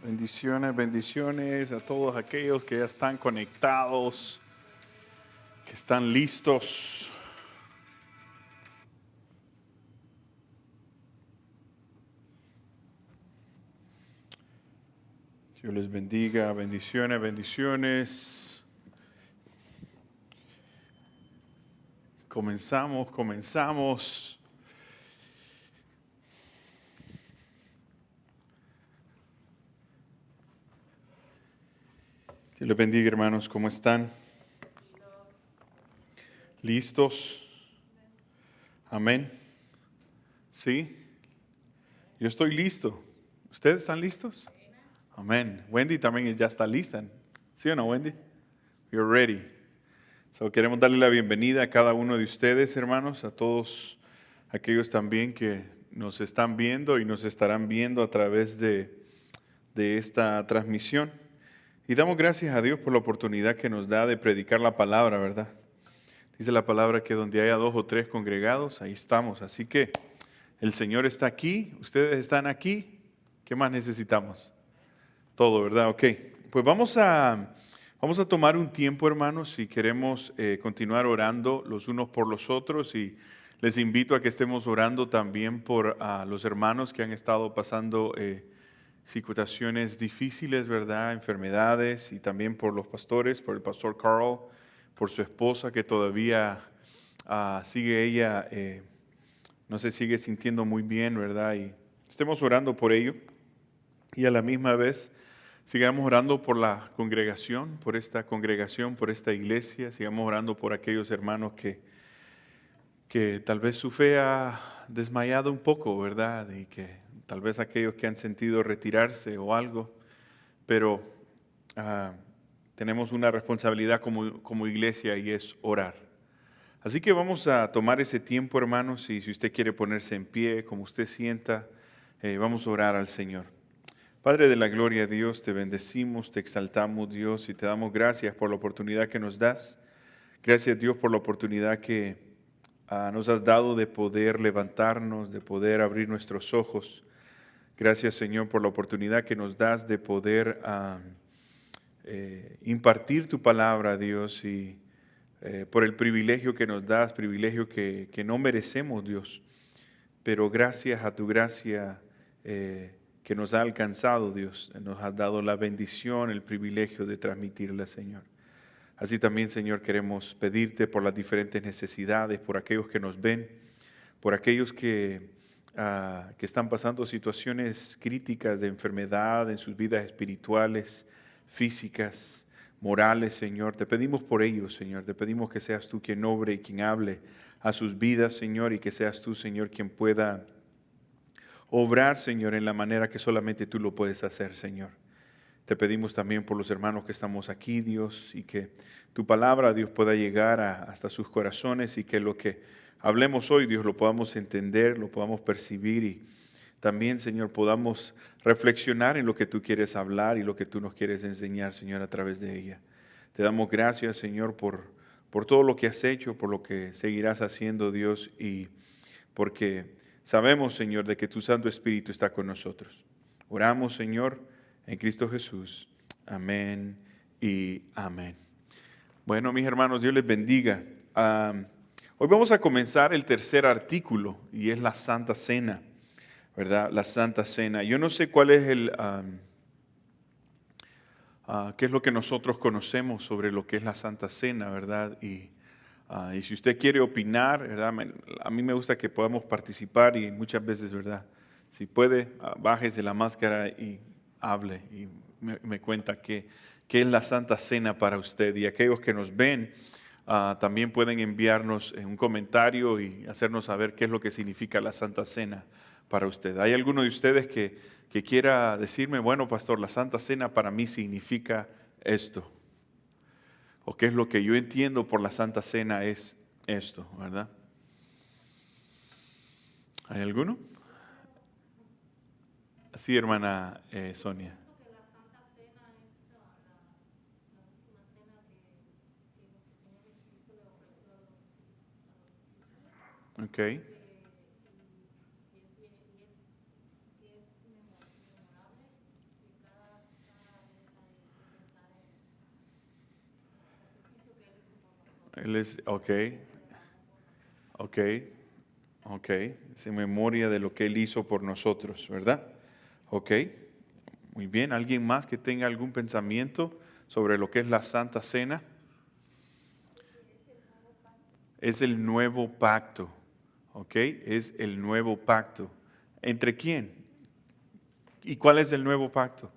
Bendiciones, bendiciones a todos aquellos que ya están conectados, que están listos. Dios les bendiga, bendiciones, bendiciones. Comenzamos. Dios les bendiga, hermanos, ¿cómo están? ¿Listos? Amén. ¿Sí? Yo estoy listo. ¿Ustedes están listos? Amén. Wendy también ya está lista. ¿Sí o no, Wendy? You're ready. So, queremos darle la bienvenida a cada uno de ustedes, hermanos, a todos aquellos también que nos están viendo y nos estarán viendo a través de esta transmisión. Y damos gracias a Dios por la oportunidad que nos da de predicar la palabra, ¿verdad? Dice la palabra que donde haya 2 o 3 congregados, ahí estamos. Así que el Señor está aquí, ustedes están aquí. ¿Qué más necesitamos? Todo, ¿verdad? Ok. Pues vamos a tomar un tiempo, hermanos, si queremos continuar orando los unos por los otros, y les invito a que estemos orando también por los hermanos que han estado pasando situaciones difíciles, ¿verdad? Enfermedades, y también por los pastores, por el pastor Carl, por su esposa que todavía sigue ella, no se sigue sintiendo muy bien, ¿verdad? Y estemos orando por ello, y a la misma vez sigamos orando por la congregación, por esta iglesia. Sigamos orando por aquellos hermanos que tal vez su fe ha desmayado un poco, ¿verdad? Y que tal vez aquellos que han sentido retirarse o algo, pero tenemos una responsabilidad como iglesia, y es orar. Así que vamos a tomar ese tiempo, hermanos, y si usted quiere ponerse en pie, como usted sienta, vamos a orar al Señor. Padre de la gloria, Dios, te bendecimos, te exaltamos, Dios, y te damos gracias por la oportunidad que nos das. Gracias, Dios, por la oportunidad que nos has dado de poder levantarnos, de poder abrir nuestros ojos. Gracias, Señor, por la oportunidad que nos das de poder impartir tu palabra, Dios, y por el privilegio que nos das, privilegio que no merecemos, Dios. Pero gracias a tu gracia que nos ha alcanzado, Dios, nos has dado la bendición, el privilegio de transmitirla, Señor. Así también, Señor, queremos pedirte por las diferentes necesidades, por aquellos que nos ven, por aquellos que están pasando situaciones críticas de enfermedad en sus vidas espirituales, físicas, morales, Señor. Te pedimos por ellos, Señor. Te pedimos que seas tú quien obre y quien hable a sus vidas, Señor, y que seas tú, Señor, quien pueda obrar, Señor, en la manera que solamente tú lo puedes hacer, Señor. Te pedimos también por los hermanos que estamos aquí, Dios, y que tu palabra, Dios, pueda llegar hasta sus corazones, y que lo que hablemos hoy, Dios, lo podamos entender, lo podamos percibir, y también, Señor, podamos reflexionar en lo que tú quieres hablar y lo que tú nos quieres enseñar, Señor, a través de ella. Te damos gracias, Señor, por todo lo que has hecho, por lo que seguirás haciendo, Dios, y porque sabemos, Señor, de que tu Santo Espíritu está con nosotros. Oramos, Señor, en Cristo Jesús. Amén y amén. Bueno, mis hermanos, Dios les bendiga. Hoy vamos a comenzar el tercer artículo, y es la Santa Cena, ¿verdad? La Santa Cena. Yo no sé cuál es qué es lo que nosotros conocemos sobre lo que es la Santa Cena, ¿verdad? Y si usted quiere opinar, ¿verdad? A mí me gusta que podamos participar, y muchas veces, ¿verdad? Si puede, bájese la máscara y hable y me cuenta qué es la Santa Cena para usted. Y aquellos que nos ven también pueden enviarnos un comentario y hacernos saber qué es lo que significa la Santa Cena para usted. ¿Hay alguno de ustedes que quiera decirme, bueno, pastor, la Santa Cena para mí significa esto? ¿O qué es lo que yo entiendo por la Santa Cena es esto, verdad? ¿Hay alguno? Sí, hermana Sonia. Ok. Él es, ok, ok, ok. Es en memoria de lo que Él hizo por nosotros, ¿verdad? Ok, muy bien. ¿Alguien más que tenga algún pensamiento sobre lo que es la Santa Cena? Es el nuevo pacto, ¿ok? Es el nuevo pacto. ¿Entre quién? ¿Y cuál es el nuevo pacto?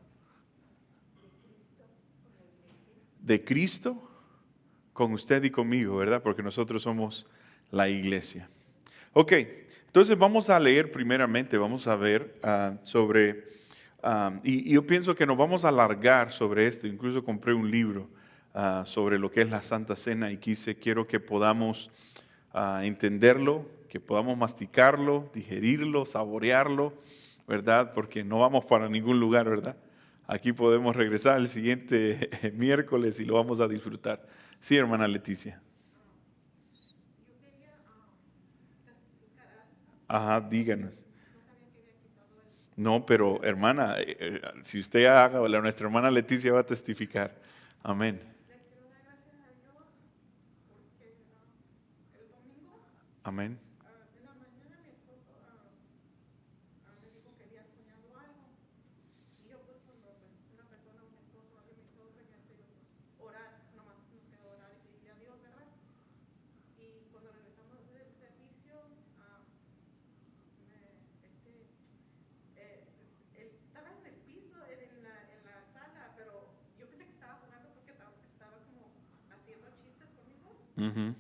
De Cristo con usted y conmigo, ¿verdad? Porque nosotros somos la iglesia. Ok, entonces vamos a leer primeramente, vamos a ver sobre, y yo pienso que nos vamos a alargar sobre esto, incluso compré un libro sobre lo que es la Santa Cena y quiero que podamos entenderlo, que podamos masticarlo, digerirlo, saborearlo, ¿verdad? Porque no vamos para ningún lugar, ¿verdad? Aquí podemos regresar el siguiente miércoles y lo vamos a disfrutar. Sí, hermana Leticia. Ajá, díganos. No, pero hermana, si usted haga, nuestra hermana Leticia va a testificar. Amén. Amén. Ujú.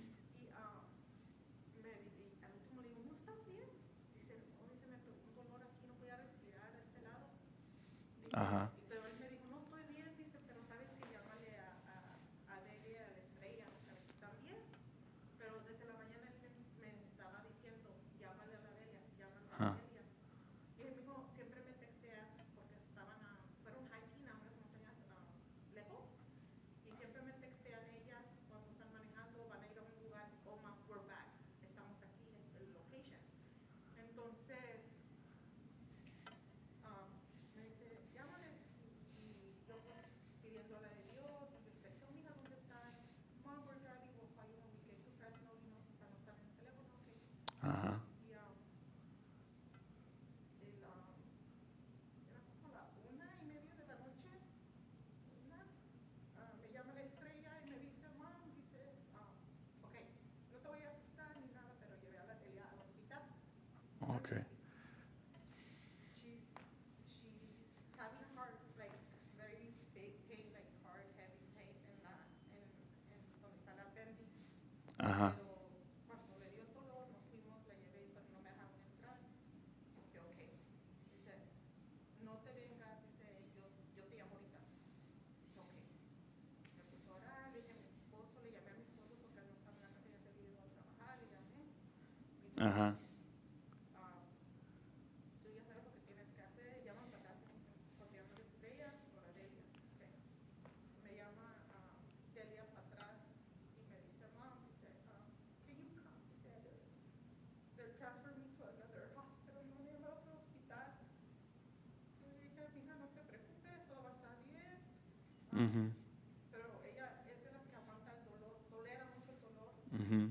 Ajá. Ajá. Ajá. Ok. Ajá. Ajá. Ujú. Ujú.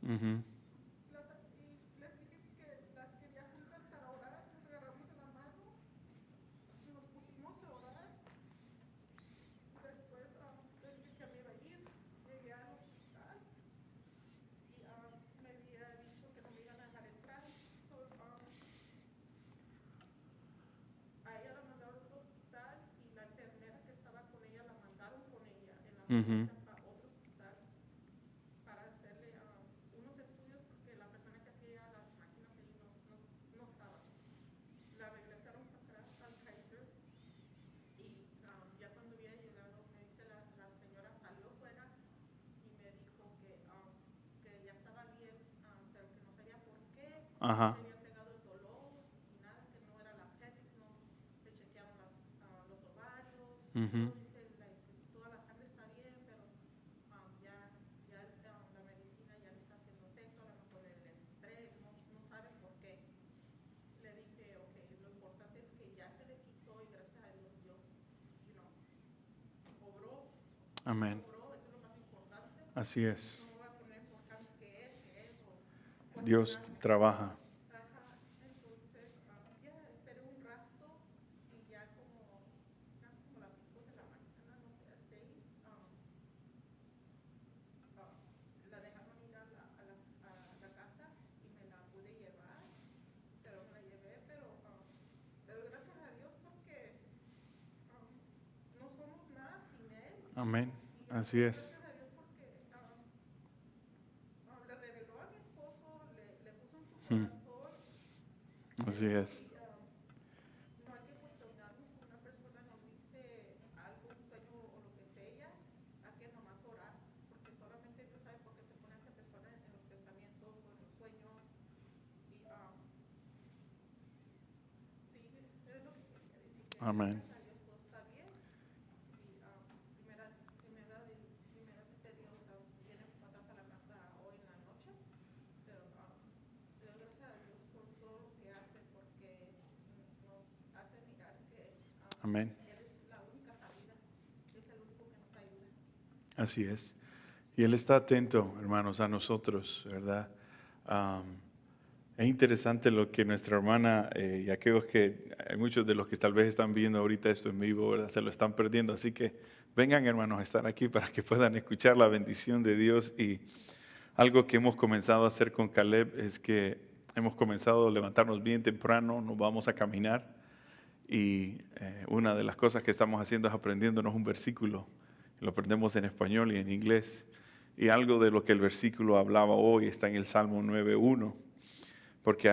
Ujú. Ujú. Ajá. tenía pegado el dolor, y nada, que no era la apendix, no le chequearon los ovarios, Ujú. todo dice, toda la sangre está bien, pero la medicina ya le está haciendo efecto, a lo mejor el estrés, no sabe por qué. Le dije, ok, lo importante es que ya se le quitó y gracias a Dios, obró, Amén. obró, eso es lo más importante. Así es. No me voy a poner enfocando qué es, o Dios cuestionarme. trabaja. Ajá, entonces ya esperé un rato y ya como las 5 de la mañana, no sé, a 6, la dejaron ir a la casa y me la pude llevar, pero me la llevé, pero gracias a Dios porque no somos nada sin Él. Amén. Y Así es. gracias a Dios porque le reveló a mi esposo, le puso en su Mm. corazón. Así es. No hay que cuestionarnos cuando una persona nos dice algo, un sueño o lo que sea, hay que nomás orar, porque solamente Dios sabe por qué te pone a esa persona en los pensamientos o en los sueños. Y sí, es lo que quería decir, que Amén. gracias a Dios todo está bien. Y primeramente Dios viene para atrás a la casa hoy en la noche, pero le doy gracias a Dios por todo lo que hace, porque nos hace mirar que Amén. Él es la única salida, es el único que nos ayuda. Así es. Y Él está atento, hermanos, a nosotros, ¿verdad? Es interesante lo que nuestra hermana y aquellos que, hay muchos de los que tal vez están viendo ahorita esto en vivo, ¿verdad? Se lo están perdiendo. Así que vengan, hermanos, a estar aquí para que puedan escuchar la bendición de Dios. Y algo que hemos comenzado a hacer con Caleb es que hemos comenzado a levantarnos bien temprano, nos vamos a caminar. Y una de las cosas que estamos haciendo es aprendiéndonos un versículo. Lo aprendemos en español y en inglés. Y algo de lo que el versículo hablaba hoy está en el Salmo 9:1, porque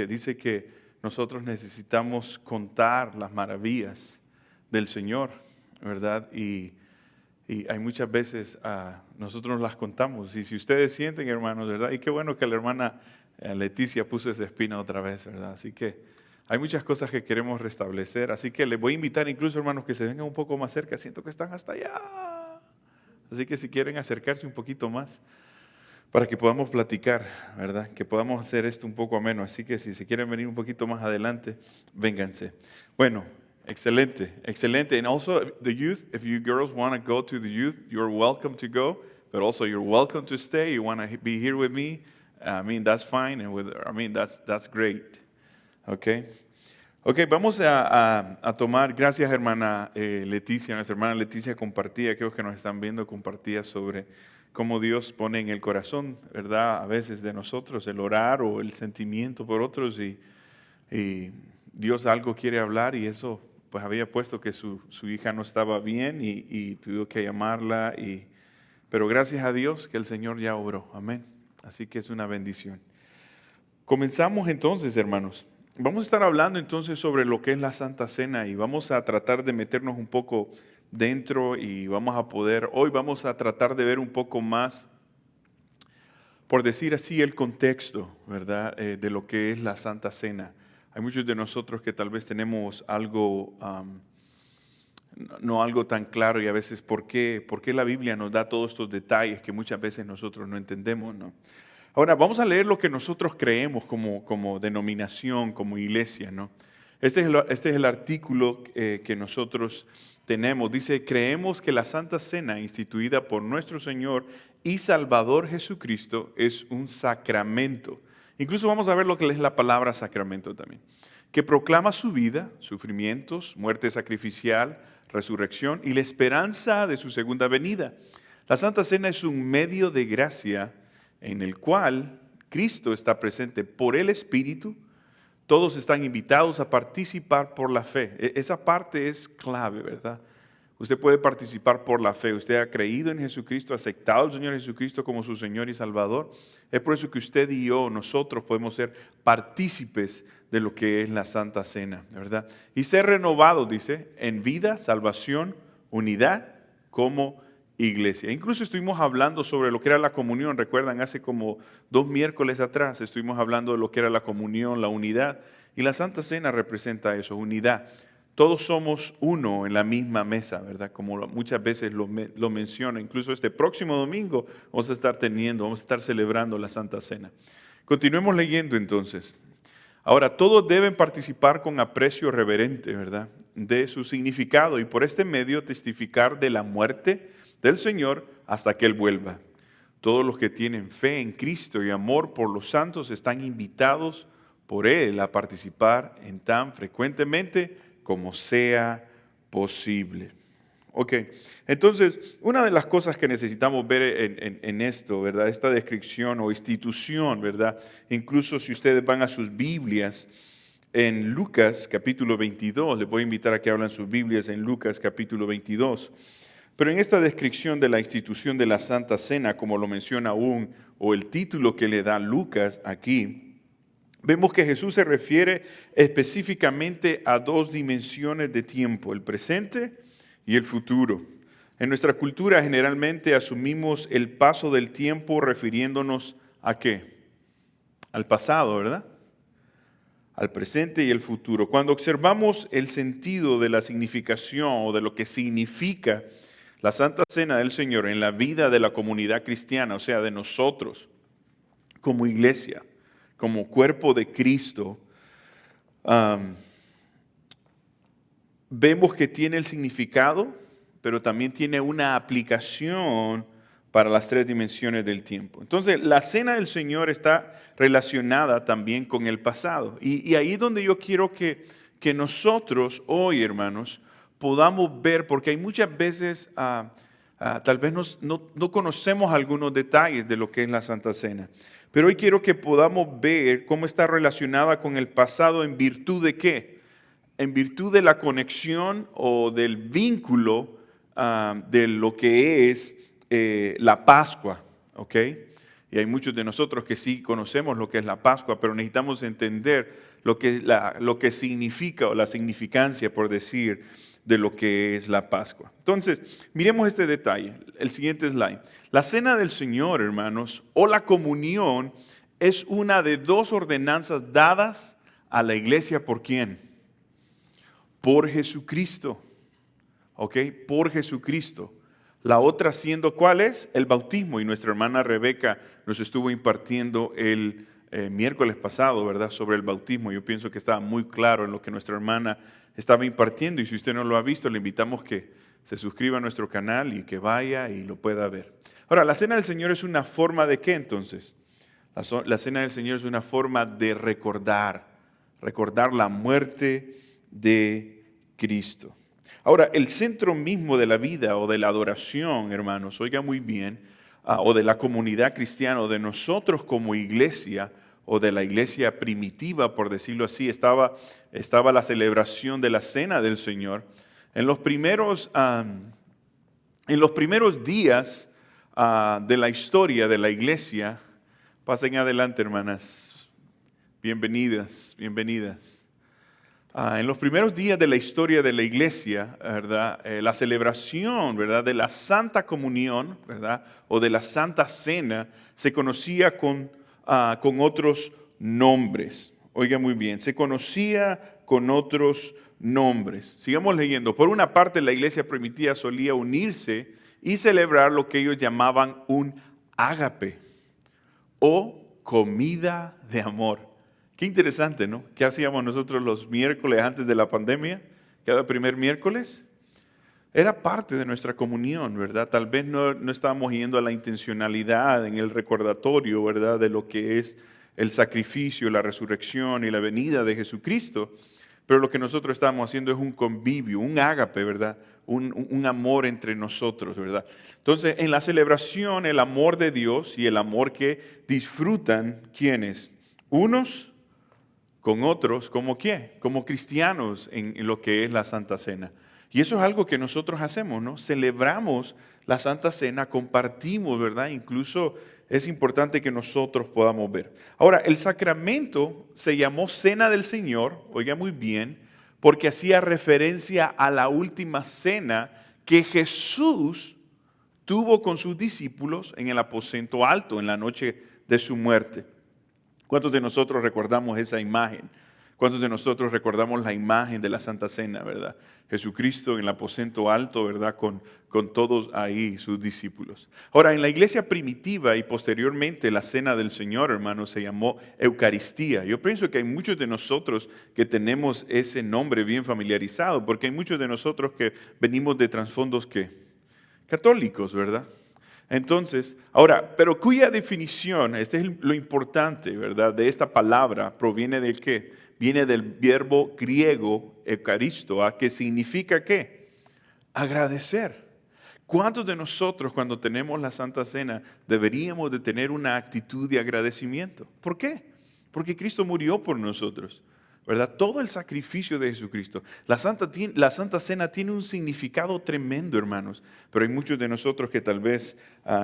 dice que nosotros necesitamos contar las maravillas del Señor, ¿verdad? Y hay muchas veces nosotros las contamos. Y si ustedes sienten, hermanos, ¿verdad? Y qué bueno que la hermana Leticia puso esa espina otra vez, ¿verdad? Así que hay muchas cosas que queremos restablecer. Así que les voy a invitar incluso, hermanos, que se vengan un poco más cerca. Siento que están hasta allá. Así que si quieren acercarse un poquito más para que podamos platicar, ¿verdad? Que podamos hacer esto un poco ameno. Así que si se quieren venir un poquito más adelante, vénganse. Bueno, excelente, excelente. And also the youth, if you girls want to go to the youth, you're welcome to go, but also you're welcome to stay. You want to be here with me, that's fine, and that's great. Okay. Ok, vamos a tomar, gracias hermana Leticia, nuestra hermana Leticia compartía, aquellos que nos están viendo, compartía sobre cómo Dios pone en el corazón, ¿verdad? A veces de nosotros el orar o el sentimiento por otros y Dios algo quiere hablar y eso, pues había puesto que su hija no estaba bien y tuvo que llamarla, pero gracias a Dios que el Señor ya obró, amén. Así que es una bendición. Comenzamos entonces, hermanos. Vamos a estar hablando entonces sobre lo que es la Santa Cena y vamos a tratar de meternos un poco dentro y hoy vamos a tratar de ver un poco más, por decir así, el contexto, ¿verdad? De lo que es la Santa Cena. Hay muchos de nosotros que tal vez tenemos algo, no algo tan claro y a veces por qué la Biblia nos da todos estos detalles que muchas veces nosotros no entendemos, ¿no? Ahora, vamos a leer lo que nosotros creemos como denominación, como iglesia, ¿no? Este es el artículo que nosotros tenemos. Dice, creemos que la Santa Cena instituida por nuestro Señor y Salvador Jesucristo es un sacramento. Incluso vamos a ver lo que es la palabra sacramento también. Que proclama su vida, sufrimientos, muerte sacrificial, resurrección y la esperanza de su segunda venida. La Santa Cena es un medio de gracia en el cual Cristo está presente por el Espíritu. Todos están invitados a participar por la fe. Esa parte es clave, ¿verdad? Usted puede participar por la fe. Usted ha creído en Jesucristo, ha aceptado al Señor Jesucristo como su Señor y Salvador. Es por eso que usted y yo, nosotros podemos ser partícipes de lo que es la Santa Cena, ¿verdad? Y ser renovados, dice, en vida, salvación, unidad, como iglesia. Incluso estuvimos hablando sobre lo que era la comunión. Recuerdan, hace como 2 miércoles atrás estuvimos hablando de lo que era la comunión, la unidad. Y la Santa Cena representa eso, unidad. Todos somos uno en la misma mesa, ¿verdad? Como muchas veces lo menciona. Incluso este próximo domingo vamos a estar celebrando la Santa Cena. Continuemos leyendo entonces. Ahora, todos deben participar con aprecio reverente, ¿verdad?, de su significado y por este medio testificar de la muerte del Señor hasta que Él vuelva. Todos los que tienen fe en Cristo y amor por los santos están invitados por Él a participar en tan frecuentemente como sea posible. Ok, entonces, una de las cosas que necesitamos ver en esto, ¿verdad? Esta descripción o institución, ¿verdad? Incluso si ustedes van a sus Biblias, en Lucas capítulo 22, les voy a invitar a que hablen sus Biblias en Lucas capítulo 22, pero en esta descripción de la institución de la Santa Cena, como lo menciona aún, o el título que le da Lucas aquí, vemos que Jesús se refiere específicamente a 2 dimensiones de tiempo, el presente y el futuro. En nuestra cultura generalmente asumimos el paso del tiempo refiriéndonos ¿a qué? Al pasado, ¿verdad? Al presente y el futuro. Cuando observamos el sentido de la significación o de lo que significa la Santa Cena del Señor en la vida de la comunidad cristiana, o sea, de nosotros como iglesia, como cuerpo de Cristo, vemos que tiene el significado, pero también tiene una aplicación para las 3 dimensiones del tiempo. Entonces, la Cena del Señor está relacionada también con el pasado. Y ahí es donde yo quiero que nosotros hoy, hermanos, podamos ver, porque hay muchas veces, tal vez no conocemos algunos detalles de lo que es la Santa Cena. Pero hoy quiero que podamos ver cómo está relacionada con el pasado en virtud de qué. En virtud de la conexión o del vínculo de lo que es la Pascua, ¿ok? Y hay muchos de nosotros que sí conocemos lo que es la Pascua, pero necesitamos entender lo que significa o la significancia, por decir, de lo que es la Pascua. Entonces, miremos este detalle, el siguiente slide. La Cena del Señor, hermanos, o la comunión, es una de 2 ordenanzas dadas a la iglesia, ¿por quién? Por Jesucristo, ¿ok? Por Jesucristo. La otra siendo, ¿cuál es? El bautismo. Y nuestra hermana Rebeca nos estuvo impartiendo el miércoles pasado, ¿verdad? Sobre el bautismo. Yo pienso que estaba muy claro en lo que nuestra hermana estaba impartiendo. Y si usted no lo ha visto, le invitamos que se suscriba a nuestro canal y que vaya y lo pueda ver. Ahora, la Cena del Señor es una forma de ¿qué entonces? La Cena del Señor es una forma de recordar la muerte de Cristo. Ahora, el centro mismo de la vida o de la adoración, hermanos, oiga muy bien, o de la comunidad cristiana, o de nosotros como iglesia, o de la iglesia primitiva, por decirlo así, estaba la celebración de la Cena del Señor. En los primeros días de la historia de la iglesia, pasen adelante, hermanas, bienvenidas. En los primeros días de la historia de la iglesia, ¿verdad? La celebración, ¿verdad?, de la Santa Comunión, ¿verdad?, o de la Santa Cena, se conocía con otros nombres. Oiga muy bien, se conocía con otros nombres. Sigamos leyendo. Por una parte, la iglesia primitiva solía unirse y celebrar lo que ellos llamaban un ágape o comida de amor. Qué interesante, ¿no? ¿Qué hacíamos nosotros los miércoles antes de la pandemia? Cada primer miércoles. Era parte de nuestra comunión, ¿verdad? Tal vez no estábamos yendo a la intencionalidad en el recordatorio, ¿verdad?, de lo que es el sacrificio, la resurrección y la venida de Jesucristo. Pero lo que nosotros estábamos haciendo es un convivio, un ágape, ¿verdad? Un amor entre nosotros, ¿verdad? Entonces, en la celebración, el amor de Dios y el amor que disfrutan, ¿quiénes? Unos con otros, ¿como qué? Como cristianos en lo que es la Santa Cena. Y eso es algo que nosotros hacemos, ¿no? Celebramos la Santa Cena, compartimos, ¿verdad? Incluso es importante que nosotros podamos ver. Ahora, el sacramento se llamó Cena del Señor, oiga muy bien, porque hacía referencia a la última cena que Jesús estuvo con sus discípulos en el aposento alto en la noche de su muerte. ¿Cuántos de nosotros recordamos esa imagen? ¿Cuántos de nosotros recordamos la imagen de la Santa Cena, verdad? Jesucristo en el aposento alto, ¿verdad? Con todos ahí, sus discípulos. Ahora, en la iglesia primitiva y posteriormente la Cena del Señor, hermanos, se llamó Eucaristía. Yo pienso que hay muchos de nosotros que tenemos ese nombre bien familiarizado, porque hay muchos de nosotros que venimos de trasfondos católicos, ¿verdad? Entonces, ahora, pero cuya definición, este es lo importante, ¿verdad? De esta palabra, proviene del ¿qué? Viene del verbo griego eucaristo, que significa ¿qué? Agradecer. ¿Cuántos de nosotros cuando tenemos la Santa Cena deberíamos de tener una actitud de agradecimiento? ¿Por qué? Porque Cristo murió por nosotros, ¿verdad? Todo el sacrificio de Jesucristo. La Santa Cena tiene un significado tremendo, hermanos, pero hay muchos de nosotros que tal vez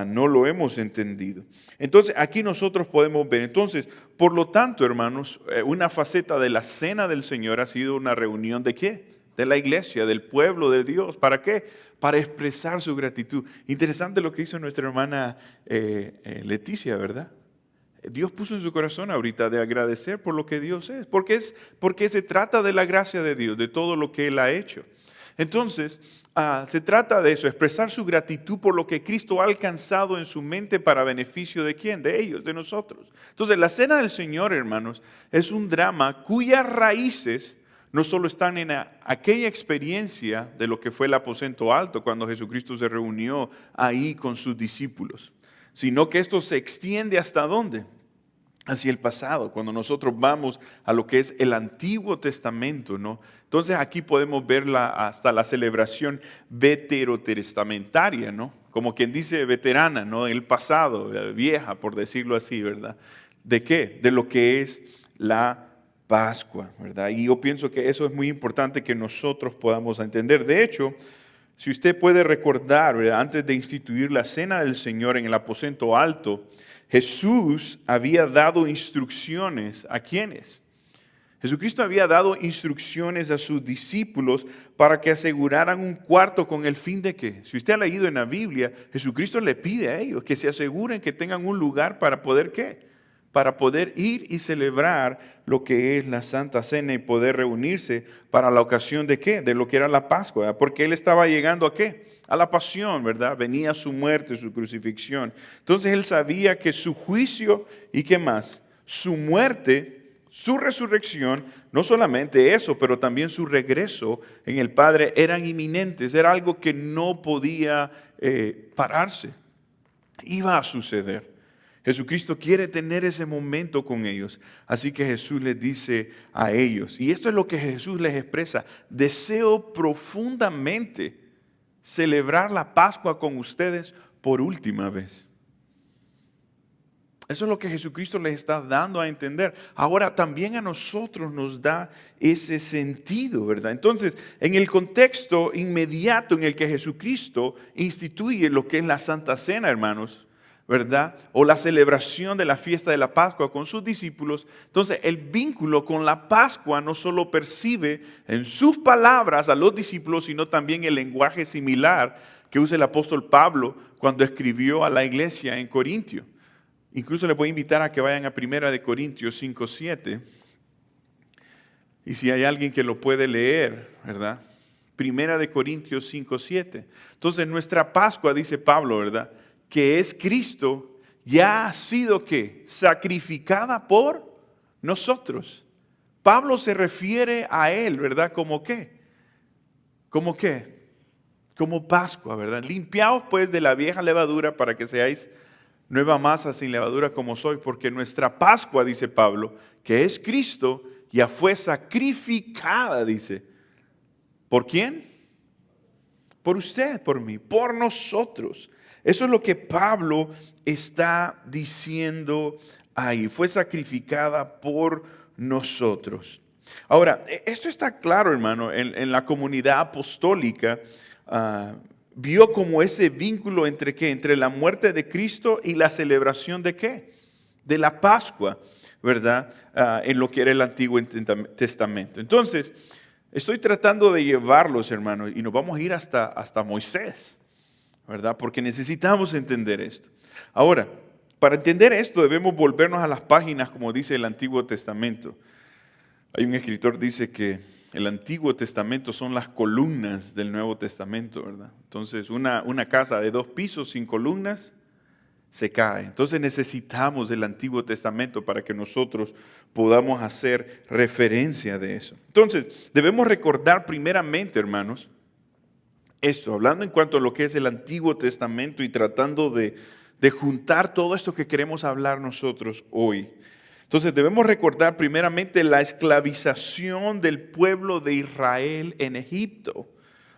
no lo hemos entendido. Entonces, aquí nosotros podemos ver, entonces, por lo tanto, hermanos, una faceta de la Cena del Señor ha sido una reunión ¿de qué? De la iglesia, del pueblo de Dios. ¿Para qué? Para expresar su gratitud. Interesante lo que hizo nuestra hermana Leticia, ¿verdad? Dios puso en su corazón ahorita de agradecer por lo que Dios es. Porque se trata de la gracia de Dios, de todo lo que Él ha hecho. Entonces, se trata de eso, expresar su gratitud por lo que Cristo ha alcanzado en su mente para beneficio de ¿quién? De ellos, de nosotros. Entonces, la Cena del Señor, hermanos, es un drama cuyas raíces no solo están en aquella experiencia de lo que fue el aposento alto cuando Jesucristo se reunió ahí con sus discípulos, sino que esto se extiende ¿hasta dónde? Hacia el pasado, cuando nosotros vamos a lo que es el Antiguo Testamento, ¿no? Entonces aquí podemos ver hasta la celebración veterotestamentaria, ¿no? Como quien dice veterana, ¿no? El pasado, vieja, por decirlo así, ¿verdad? ¿De qué? De lo que es la Pascua, ¿verdad? Y yo pienso que eso es muy importante que nosotros podamos entender. De hecho, si usted puede recordar, ¿verdad? Antes de instituir la Cena del Señor en el aposento alto, Jesús había dado instrucciones ¿a quiénes? Jesucristo había dado instrucciones a sus discípulos para que aseguraran un cuarto con el fin de que, si usted ha leído en la Biblia, Jesucristo le pide a ellos que se aseguren que tengan un lugar para poder ¿qué? Para poder ir y celebrar lo que es la Santa Cena y poder reunirse para la ocasión de ¿qué? De lo que era la Pascua, ¿verdad? Porque Él estaba llegando ¿a qué? A la pasión, ¿verdad? Venía su muerte, su crucifixión. Entonces Él sabía que su juicio y ¿qué más? Su muerte, su resurrección, no solamente eso, pero también su regreso en el Padre eran inminentes, era algo que no podía pararse, iba a suceder. Jesucristo quiere tener ese momento con ellos. Así que Jesús les dice a ellos, y esto es lo que Jesús les expresa: deseo profundamente celebrar la Pascua con ustedes por última vez. Eso es lo que Jesucristo les está dando a entender. Ahora también a nosotros nos da ese sentido, ¿verdad? Entonces, en el contexto inmediato en el que Jesucristo instituye lo que es la Santa Cena, hermanos, ¿verdad? O la celebración de la fiesta de la Pascua con sus discípulos. Entonces, el vínculo con la Pascua no solo percibe en sus palabras a los discípulos, sino también el lenguaje similar que usa el apóstol Pablo cuando escribió a la iglesia en Corintio. Incluso les voy a invitar a que vayan a 1 Corintios 5:7. Y si hay alguien que lo puede leer, ¿verdad? 1 Corintios 5:7. Entonces, nuestra Pascua, dice Pablo, ¿verdad?, que es Cristo, ya ha sido ¿qué? Sacrificada por nosotros. Pablo se refiere a Él, ¿verdad? ¿Como qué? ¿Como qué? Como Pascua, ¿verdad? Limpiaos pues de la vieja levadura para que seáis nueva masa sin levadura como soy, porque nuestra Pascua, dice Pablo, que es Cristo, ya fue sacrificada, dice. ¿Por quién? Por usted, por mí, por nosotros. Eso es lo que Pablo está diciendo ahí. Fue sacrificada por nosotros. Ahora, esto está claro, hermano, en la comunidad apostólica. Vio como ese vínculo entre ¿qué? Entre la muerte de Cristo y la celebración de ¿qué? De la Pascua, ¿verdad? En lo que era el Antiguo Testamento. Entonces, estoy tratando de llevarlos, hermanos, y nos vamos a ir hasta Moisés, ¿verdad? Porque necesitamos entender esto. Ahora, para entender esto debemos volvernos a las páginas, como dice el Antiguo Testamento. Hay un escritor que dice que el Antiguo Testamento son las columnas del Nuevo Testamento, ¿verdad? Entonces, una casa de 2 pisos sin columnas se cae. Entonces necesitamos el Antiguo Testamento para que nosotros podamos hacer referencia de eso. Entonces, debemos recordar primeramente, hermanos, esto, hablando en cuanto a lo que es el Antiguo Testamento y tratando de juntar todo esto que queremos hablar nosotros hoy. Entonces debemos recordar primeramente la esclavización del pueblo de Israel en Egipto.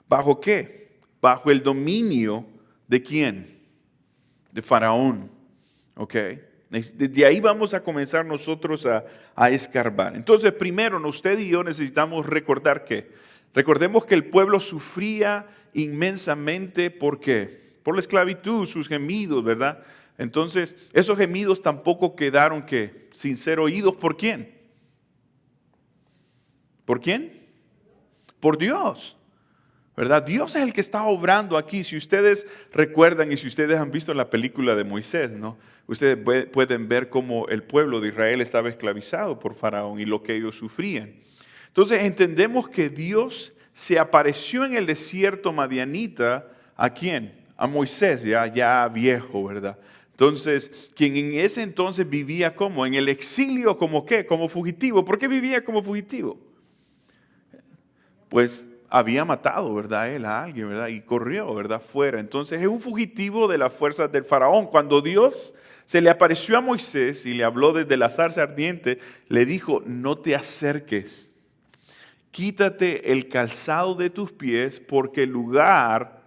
¿Bajo qué? Bajo el dominio ¿de quién? De Faraón. ¿Ok? Desde ahí vamos a comenzar nosotros a escarbar. Entonces primero usted y yo necesitamos recordar que, recordemos que el pueblo sufría inmensamente, ¿por qué? Por la esclavitud, sus gemidos, ¿verdad? Entonces, esos gemidos tampoco quedaron ¿qué? Sin ser oídos, ¿por quién? ¿Por quién? Por Dios, ¿verdad? Dios es el que está obrando aquí. Si ustedes recuerdan y si ustedes han visto la película de Moisés, ¿no? Ustedes pueden ver cómo el pueblo de Israel estaba esclavizado por Faraón y lo que ellos sufrían. Entonces, entendemos que Dios se apareció en el desierto madianita, ¿a quién? A Moisés, ya viejo, ¿verdad? Entonces, quien en ese entonces vivía como en el exilio, ¿como qué? Como fugitivo. ¿Por qué vivía como fugitivo? Pues había matado, ¿verdad? Él a alguien, ¿verdad? Y corrió, ¿verdad? Fuera. Entonces es un fugitivo de las fuerzas del faraón. Cuando Dios se le apareció a Moisés y le habló desde la zarza ardiente, le dijo, no te acerques. Quítate el calzado de tus pies porque el lugar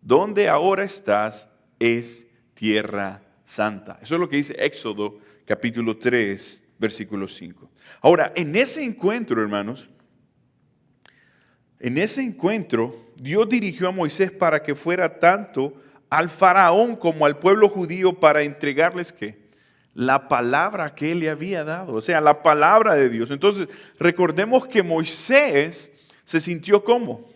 donde ahora estás es tierra santa. Eso es lo que dice Éxodo capítulo 3, versículo 5. Ahora, en ese encuentro, hermanos, Dios dirigió a Moisés para que fuera tanto al faraón como al pueblo judío para entregarles ¿qué? La palabra que él le había dado, o sea, la palabra de Dios. Entonces, recordemos que Moisés se sintió ¿cómo?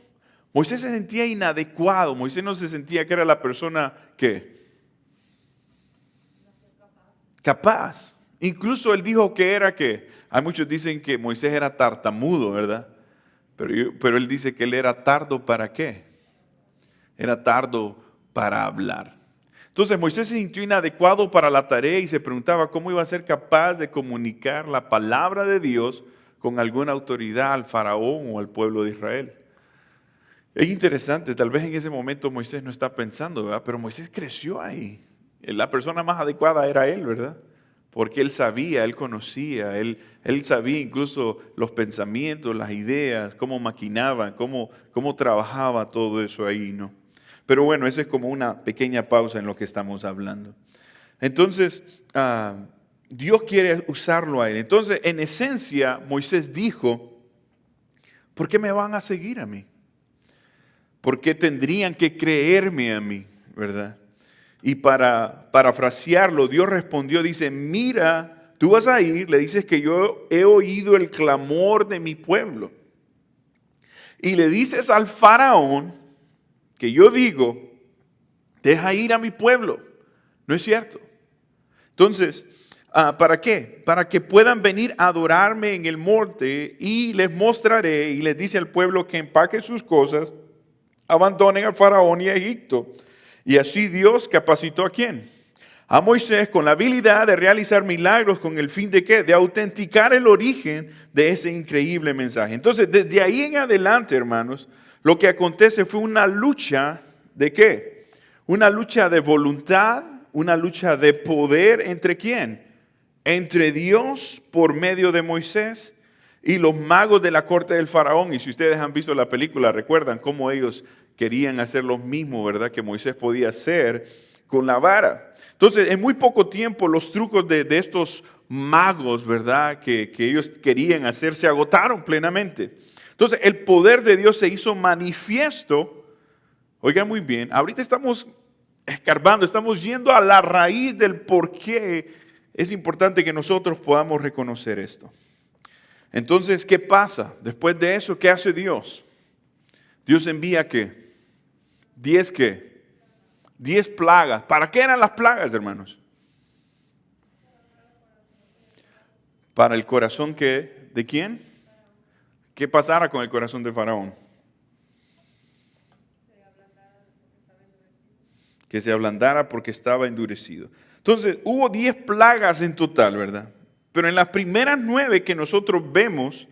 Moisés se sentía inadecuado. Moisés no se sentía que era la persona que capaz. Incluso él dijo que era que, hay muchos dicen que Moisés era tartamudo, ¿verdad? Pero él dice que él era tardo ¿para qué? Era tardo para hablar. Entonces Moisés se sintió inadecuado para la tarea y se preguntaba cómo iba a ser capaz de comunicar la palabra de Dios con alguna autoridad al faraón o al pueblo de Israel. Es interesante, tal vez en ese momento Moisés no está pensando, ¿verdad? Pero Moisés creció ahí. La persona más adecuada era él, ¿verdad? Porque él sabía, él conocía, él sabía incluso los pensamientos, las ideas, cómo maquinaban, cómo trabajaba todo eso ahí, ¿no? Pero bueno, esa es como una pequeña pausa en lo que estamos hablando. Entonces, Dios quiere usarlo a él. Entonces, en esencia, Moisés dijo, ¿por qué me van a seguir a mí? ¿Por qué tendrían que creerme a mí? ¿Verdad? Y para parafrasearlo, Dios respondió, dice, mira, tú vas a ir, le dices que yo he oído el clamor de mi pueblo. Y le dices al faraón que yo digo, deja ir a mi pueblo. ¿No es cierto? Entonces, ¿para qué? Para que puedan venir a adorarme en el monte y les mostraré, y les dice al pueblo que empaque sus cosas, abandonen a Faraón y a Egipto. Y así Dios capacitó ¿a quién? A Moisés con la habilidad de realizar milagros con el fin de ¿qué? De autenticar el origen de ese increíble mensaje. Entonces, desde ahí en adelante, hermanos, lo que acontece fue una lucha ¿de qué? Una lucha de voluntad, una lucha de poder ¿entre quién? Entre Dios por medio de Moisés y los magos de la corte del faraón. Y si ustedes han visto la película, recuerdan cómo ellos querían hacer lo mismo, ¿verdad? Que Moisés podía hacer con la vara. Entonces, en muy poco tiempo, los trucos de estos magos, ¿verdad? Que ellos querían hacer, se agotaron plenamente. Entonces, el poder de Dios se hizo manifiesto. Oigan muy bien, ahorita estamos escarbando, estamos yendo a la raíz del por qué es importante que nosotros podamos reconocer esto. Entonces, ¿qué pasa? Después de eso, ¿qué hace Dios? Dios envía ¿qué? 10 ¿qué? 10 plagas. ¿Para qué eran las plagas, hermanos? Para el corazón que, ¿de quién? ¿Qué pasara con el corazón de Faraón? Que se ablandara porque estaba endurecido. Entonces, hubo 10 plagas en total, ¿verdad? Pero en las primeras 9 que nosotros vemos,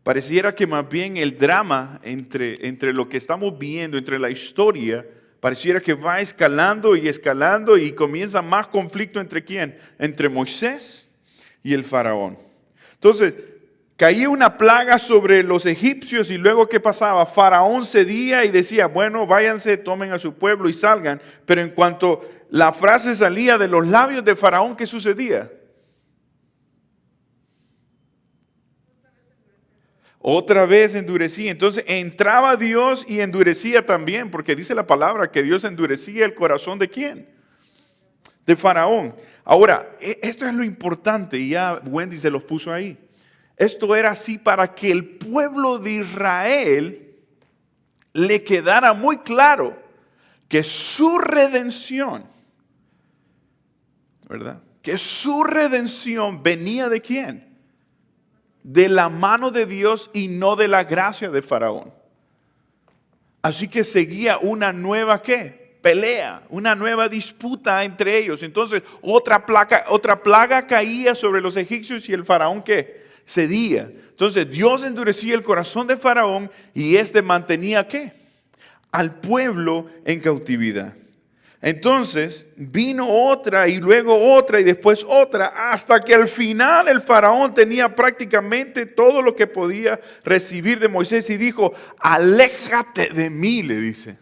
pareciera que más bien el drama entre lo que estamos viendo, entre la historia, pareciera que va escalando y comienza más conflicto entre ¿quién? Entre Moisés y el faraón. Entonces, caía una plaga sobre los egipcios y luego ¿qué pasaba? Faraón cedía y decía, bueno, váyanse, tomen a su pueblo y salgan. Pero en cuanto la frase salía de los labios de Faraón, ¿qué sucedía? Otra vez endurecía. Entonces entraba Dios y endurecía también, porque dice la palabra que Dios endurecía el corazón ¿de quién? De Faraón. Ahora, esto es lo importante y ya Wendy se los puso ahí. Esto era así para que el pueblo de Israel le quedara muy claro que su redención, ¿verdad? Que su redención venía ¿de quién? De la mano de Dios y no de la gracia de Faraón. Así que seguía una nueva ¿qué? Pelea, una nueva disputa entre ellos. Entonces otra plaga caía sobre los egipcios y el faraón ¿qué? Cedía. Entonces Dios endurecía el corazón de Faraón y éste mantenía ¿qué? Al pueblo en cautividad. Entonces vino otra y luego otra y después otra hasta que al final el faraón tenía prácticamente todo lo que podía recibir de Moisés y dijo, aléjate de mí, le dice.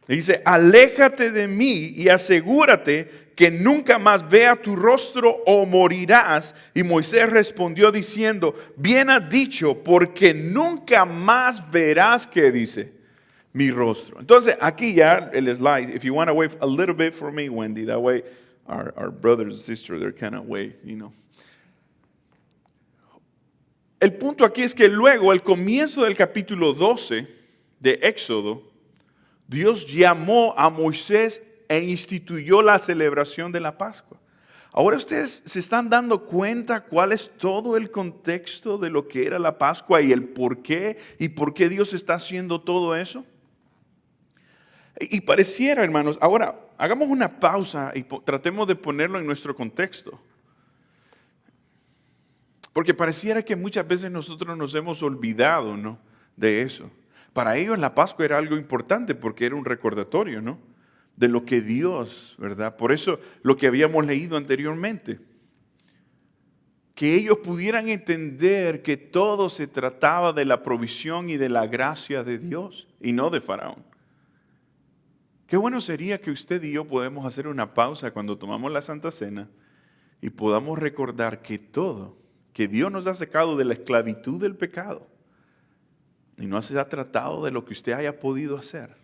Le dice, aléjate de mí y asegúrate que nunca más vea tu rostro o morirás. Y Moisés respondió diciendo, bien has dicho, porque nunca más verás, ¿qué dice? Mi rostro. Entonces, aquí ya el slide, if you want to wait a little bit for me, Wendy, that way our brothers and sisters, they're kind of way, you know. El punto aquí es que luego, al comienzo del capítulo 12 de Éxodo, Dios llamó a Moisés e instituyó la celebración de la Pascua. Ahora ustedes se están dando cuenta cuál es todo el contexto de lo que era la Pascua y el por qué Dios está haciendo todo eso. Y pareciera, hermanos, ahora hagamos una pausa y tratemos de ponerlo en nuestro contexto. Porque pareciera que muchas veces nosotros nos hemos olvidado, ¿no? De eso. Para ellos la Pascua era algo importante porque era un recordatorio, ¿no? De lo que Dios, ¿verdad? Por eso lo que habíamos leído anteriormente. Que ellos pudieran entender que todo se trataba de la provisión y de la gracia de Dios y no de Faraón. Qué bueno sería que usted y yo podamos hacer una pausa cuando tomamos la Santa Cena y podamos recordar que todo, que Dios nos ha sacado de la esclavitud del pecado y no se ha tratado de lo que usted haya podido hacer,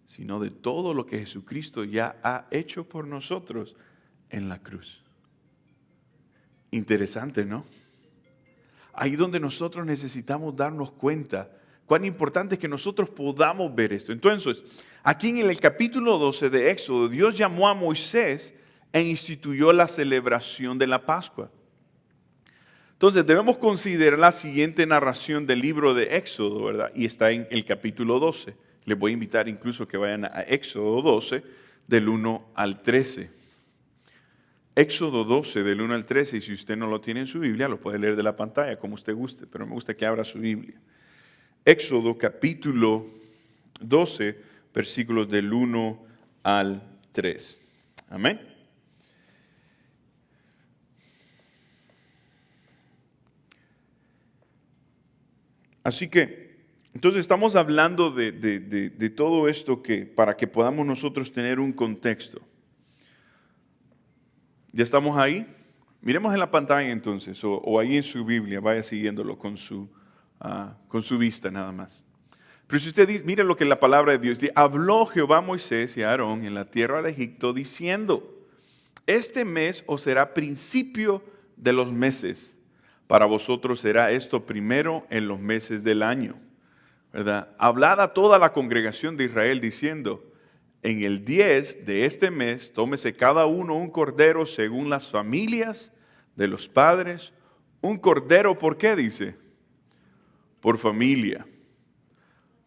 sino de todo lo que Jesucristo ya ha hecho por nosotros en la cruz. Interesante, ¿no? Ahí donde nosotros necesitamos darnos cuenta cuán importante es que nosotros podamos ver esto. Entonces, aquí en el capítulo 12 de Éxodo, Dios llamó a Moisés e instituyó la celebración de la Pascua. Entonces, debemos considerar la siguiente narración del libro de Éxodo, ¿verdad? Y está en el capítulo 12. Les voy a invitar incluso que vayan a Éxodo 12, del 1 al 13. Éxodo 12, del 1 al 13, y si usted no lo tiene en su Biblia, lo puede leer de la pantalla, como usted guste, pero me gusta que abra su Biblia. Éxodo capítulo 12, versículos del 1 al 3. Amén. Así que, entonces estamos hablando de todo esto para que podamos nosotros tener un contexto. ¿Ya estamos ahí? Miremos en la pantalla entonces, o ahí en su Biblia, vaya siguiéndolo con su vista nada más. Pero si usted dice, mire lo que la palabra de Dios dice, habló Jehová a Moisés y a Aarón en la tierra de Egipto diciendo, este mes os será principio de los meses. Para vosotros será esto primero en los meses del año, ¿verdad? Hablad a toda la congregación de Israel diciendo, En el 10 de este mes, tómese cada uno un cordero según las familias de los padres. Un cordero, ¿por qué dice? Por familia.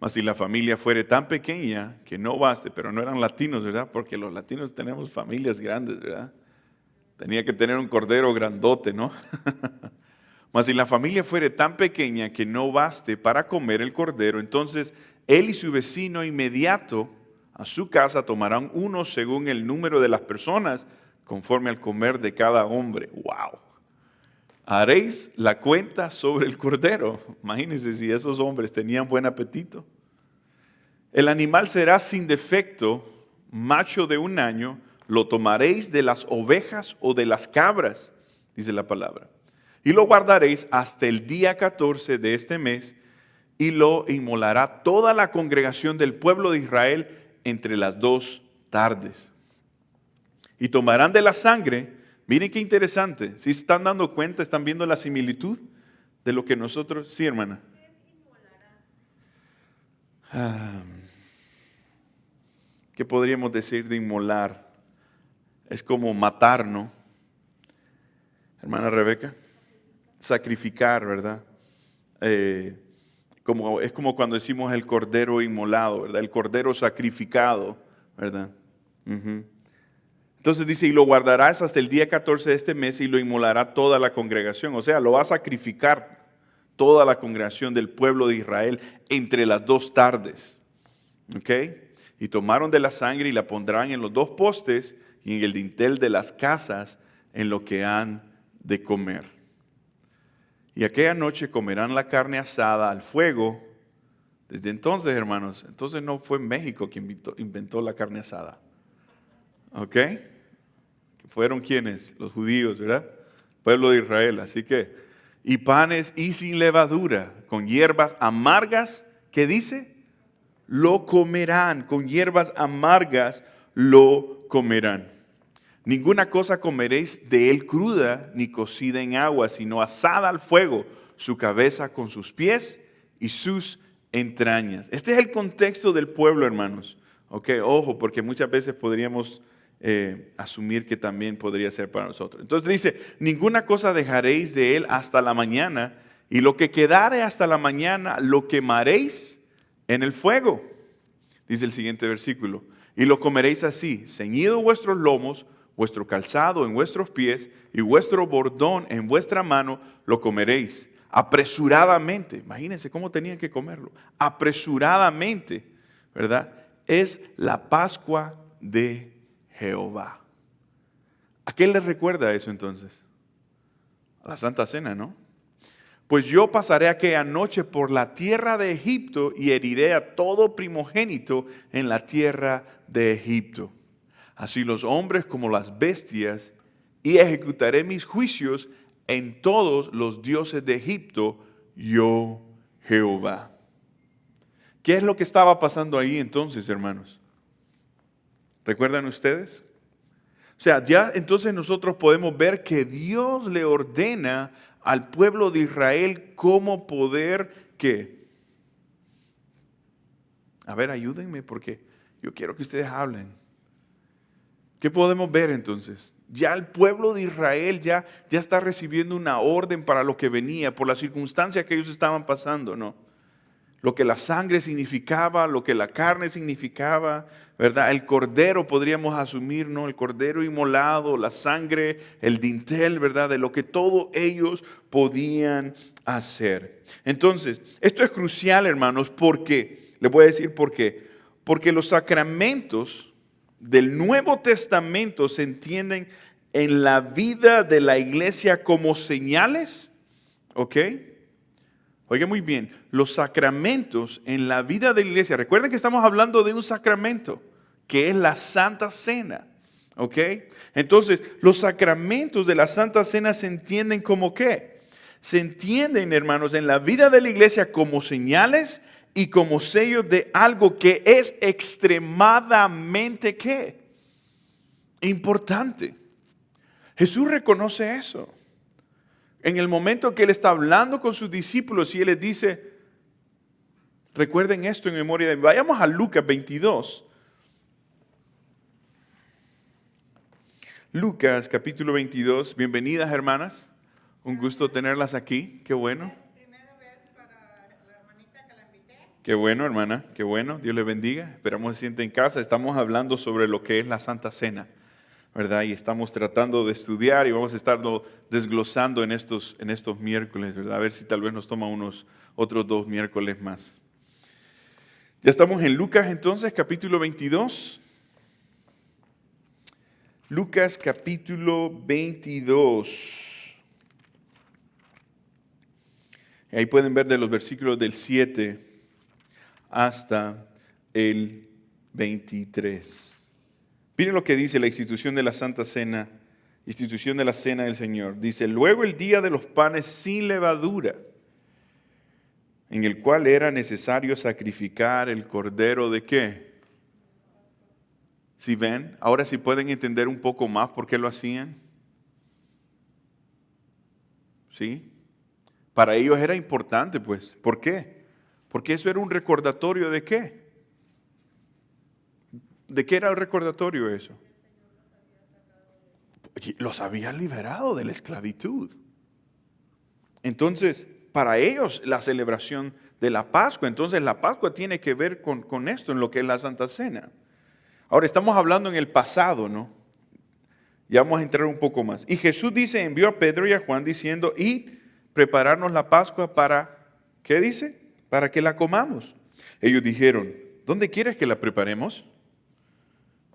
Mas si la familia fuere tan pequeña que no baste, pero no eran latinos, ¿verdad? Porque los latinos tenemos familias grandes, ¿verdad? Tenía que tener un cordero grandote, ¿no? Mas si la familia fuere tan pequeña que no baste para comer el cordero, entonces él y su vecino inmediato a su casa tomarán uno según el número de las personas, conforme al comer de cada hombre. ¡Wow! Haréis la cuenta sobre el cordero. Imagínense si esos hombres tenían buen apetito. El animal será sin defecto, macho de 1 año, lo tomaréis de las ovejas o de las cabras, dice la palabra. Y lo guardaréis hasta el día 14 de este mes, y lo inmolará toda la congregación del pueblo de Israel entre las 2 tardes. Y tomarán de la sangre. Miren qué interesante. Si se están dando cuenta, están viendo la similitud de lo que nosotros... Sí, hermana. ¿Qué podríamos decir de inmolar? Es como matar, ¿no? Hermana Rebeca. Sacrificar, ¿verdad? Es como cuando decimos el cordero inmolado, ¿verdad? El cordero sacrificado, ¿verdad? Entonces dice, y lo guardarás hasta el día 14 de este mes y lo inmolará toda la congregación. O sea, lo va a sacrificar toda la congregación del pueblo de Israel entre las 2 tardes. ¿Ok? Y tomaron de la sangre y la pondrán en los 2 postes y en el dintel de las casas en lo que han de comer. Y aquella noche comerán la carne asada al fuego. Desde entonces, hermanos, entonces no fue México quien inventó la carne asada. ¿Ok? ¿Fueron quiénes? Los judíos, ¿verdad? Pueblo de Israel. Así que, y panes y sin levadura, con hierbas amargas, ¿qué dice? Lo comerán, con hierbas amargas lo comerán. Ninguna cosa comeréis de él cruda, ni cocida en agua, sino asada al fuego, su cabeza con sus pies y sus entrañas. Este es el contexto del pueblo, hermanos. Ok, ojo, porque muchas veces podríamos asumir que también podría ser para nosotros. Entonces dice, ninguna cosa dejaréis de él hasta la mañana, y lo que quedare hasta la mañana lo quemaréis en el fuego. Dice el siguiente versículo, y lo comeréis así, ceñido vuestros lomos, vuestro calzado en vuestros pies y vuestro bordón en vuestra mano, lo comeréis apresuradamente. Imagínense cómo tenían que comerlo. Apresuradamente, ¿verdad? Es la Pascua de Jehová. ¿A qué le recuerda eso entonces? A la Santa Cena, ¿no? Pues yo pasaré aquella noche por la tierra de Egipto y heriré a todo primogénito en la tierra de Egipto. Así los hombres como las bestias, y ejecutaré mis juicios en todos los dioses de Egipto, yo Jehová. ¿Qué es lo que estaba pasando ahí entonces, hermanos? ¿Recuerdan ustedes? O sea, ya entonces nosotros podemos ver que Dios le ordena al pueblo de Israel cómo poder, ¿qué? A ver, ayúdenme porque yo quiero que ustedes hablen. ¿Qué podemos ver entonces? Ya el pueblo de Israel ya está recibiendo una orden para lo que venía, por las circunstancias que ellos estaban pasando, ¿no? Lo que la sangre significaba, lo que la carne significaba, ¿verdad? El cordero podríamos asumir, ¿no? El cordero inmolado, la sangre, el dintel, ¿verdad? De lo que todos ellos podían hacer. Entonces, esto es crucial, hermanos, porque, les voy a decir por qué. Porque los sacramentos del Nuevo Testamento se entienden en la vida de la iglesia como señales, ¿ok? Oiga muy bien, los sacramentos en la vida de la iglesia, recuerden que estamos hablando de un sacramento, que es la Santa Cena, ¿ok? Entonces, los sacramentos de la Santa Cena se entienden como ¿qué? Se entienden, hermanos, en la vida de la iglesia como señales y como sellos de algo que es extremadamente ¿qué? Importante. Jesús reconoce eso. En el momento que Él está hablando con sus discípulos y Él les dice, recuerden esto en memoria de mí. Vayamos a Lucas 22. Lucas capítulo 22. Bienvenidas, hermanas. Un gusto tenerlas aquí. Qué bueno. Primera vez para la hermanita que la invité. Qué bueno, hermana. Qué bueno. Dios les bendiga. Esperamos se sienten en casa. Estamos hablando sobre lo que es la Santa Cena, ¿verdad? Y estamos tratando de estudiar y vamos a estarlo desglosando en estos miércoles, ¿verdad? A ver si tal vez nos toma unos otros 2 miércoles más. Ya estamos en Lucas entonces, capítulo 22. Lucas capítulo 22. Ahí pueden ver de los versículos del 7 hasta el 23. Miren lo que dice la institución de la Santa Cena, institución de la Cena del Señor. Dice, luego el día de los panes sin levadura, en el cual era necesario sacrificar el cordero de ¿qué? Si ven, ahora sí pueden entender un poco más por qué lo hacían. ¿Sí? Para ellos era importante, pues. ¿Por qué? Porque eso era un recordatorio de ¿qué? ¿De qué era el recordatorio eso? Los había liberado de la esclavitud. Entonces, para ellos la celebración de la Pascua, entonces la Pascua tiene que ver con esto, en lo que es la Santa Cena. Ahora estamos hablando en el pasado, ¿no? Ya vamos a entrar un poco más. Y Jesús dice, envió a Pedro y a Juan diciendo, id, prepararnos la Pascua para, ¿qué dice? Para que la comamos. Ellos dijeron, ¿dónde quieres que la preparemos?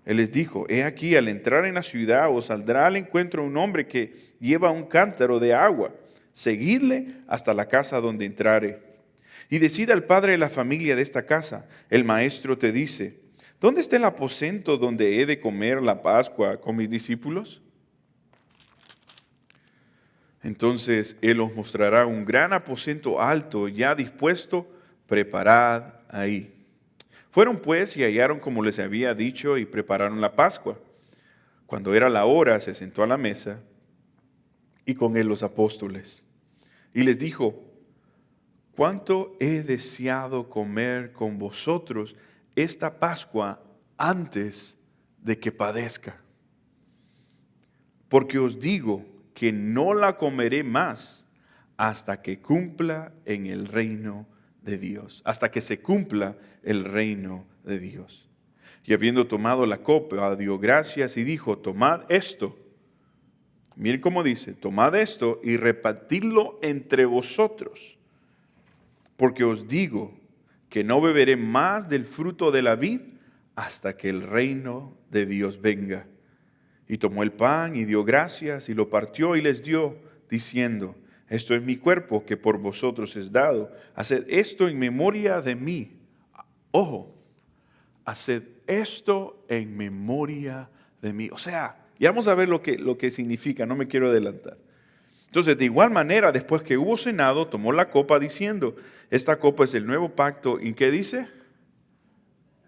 Él les dijo, he aquí, al entrar en la ciudad os saldrá al encuentro un hombre que lleva un cántaro de agua. Seguidle hasta la casa donde entrare. Y decida al padre de la familia de esta casa, el maestro te dice, ¿dónde está el aposento donde he de comer la Pascua con mis discípulos? Entonces él os mostrará un gran aposento alto, ya dispuesto, preparad ahí. Fueron pues y hallaron como les había dicho y prepararon la Pascua. Cuando era la hora, se sentó a la mesa y con él los apóstoles. Y les dijo, cuánto he deseado comer con vosotros esta Pascua antes de que padezca. Porque os digo que no la comeré más hasta que cumpla en el reino de Dios, hasta que se cumpla el reino de Dios. Y habiendo tomado la copa, dio gracias y dijo, tomad esto. Miren cómo dice, tomad esto y repartidlo entre vosotros. Porque os digo que no beberé más del fruto de la vid hasta que el reino de Dios venga. Y tomó el pan y dio gracias y lo partió y les dio, diciendo, esto es mi cuerpo que por vosotros es dado. Haced esto en memoria de mí. Ojo, haced esto en memoria de mí. O sea, ya vamos a ver lo que significa, no me quiero adelantar. Entonces, de igual manera, después que hubo cenado, tomó la copa diciendo, esta copa es el nuevo pacto. ¿En qué dice?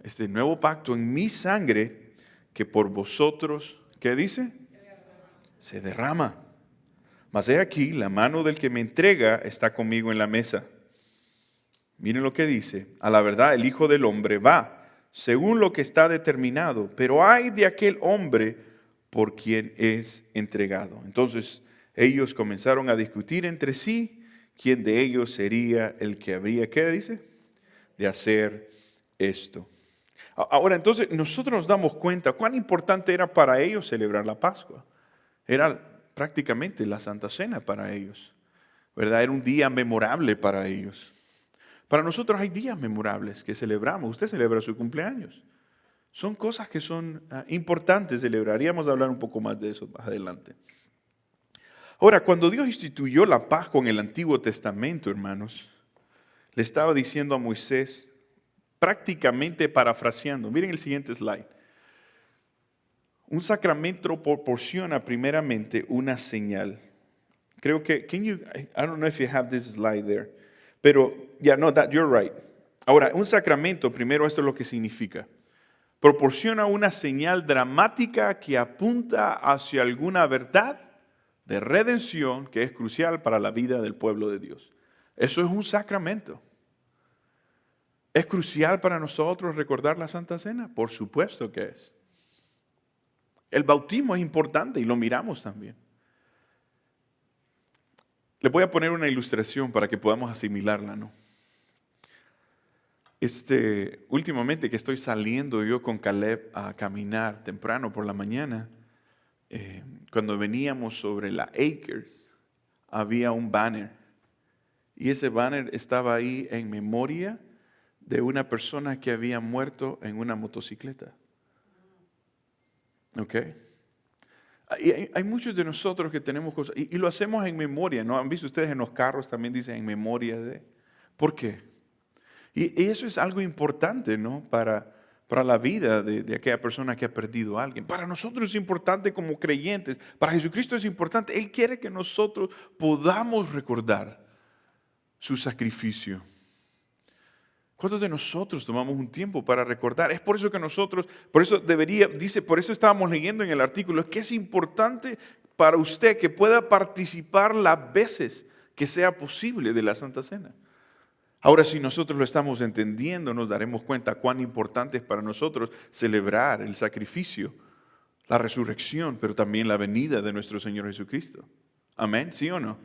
Este nuevo pacto en mi sangre que por vosotros, ¿qué dice? Se derrama. Mas he aquí, la mano del que me entrega está conmigo en la mesa. Miren lo que dice. A la verdad, el Hijo del Hombre va, según lo que está determinado, pero ay de aquel hombre por quien es entregado. Entonces, ellos comenzaron a discutir entre sí quién de ellos sería el que habría, ¿qué dice? De hacer esto. Ahora, entonces, nosotros nos damos cuenta cuán importante era para ellos celebrar la Pascua. Era prácticamente la Santa Cena para ellos, ¿verdad? Era un día memorable para ellos. Para nosotros hay días memorables que celebramos. Usted celebra su cumpleaños. Son cosas que son importantes celebrar. Y vamos a hablar un poco más de eso más adelante. Ahora, cuando Dios instituyó la Pascua en el Antiguo Testamento, hermanos, le estaba diciendo a Moisés, prácticamente parafraseando, miren el siguiente slide. Un sacramento proporciona primeramente una señal. Creo que, I don't know if you have this slide there, pero, you're right. Ahora, un sacramento, primero esto es lo que significa. Proporciona una señal dramática que apunta hacia alguna verdad de redención que es crucial para la vida del pueblo de Dios. Eso es un sacramento. ¿Es crucial para nosotros recordar la Santa Cena? Por supuesto que es. El bautismo es importante y lo miramos también. Les voy a poner una ilustración para que podamos asimilarla, ¿no? Últimamente que estoy saliendo yo con Caleb a caminar temprano por la mañana, cuando veníamos sobre la Acres, había un banner. Y ese banner estaba ahí en memoria de una persona que había muerto en una motocicleta. ¿Ok? Y hay muchos de nosotros que tenemos cosas, y lo hacemos en memoria, ¿no? ¿Han visto ustedes en los carros también dicen en memoria de? ¿Por qué? Y eso es algo importante, ¿no? Para la vida de aquella persona que ha perdido a alguien. Para nosotros es importante como creyentes. Para Jesucristo es importante. Él quiere que nosotros podamos recordar su sacrificio. ¿Cuántos de nosotros tomamos un tiempo para recordar? Es por eso que nosotros, por eso estábamos leyendo en el artículo, es que es importante para usted que pueda participar las veces que sea posible de la Santa Cena. Ahora, si nosotros lo estamos entendiendo, nos daremos cuenta cuán importante es para nosotros celebrar el sacrificio, la resurrección, pero también la venida de nuestro Señor Jesucristo. Amén, ¿sí o no?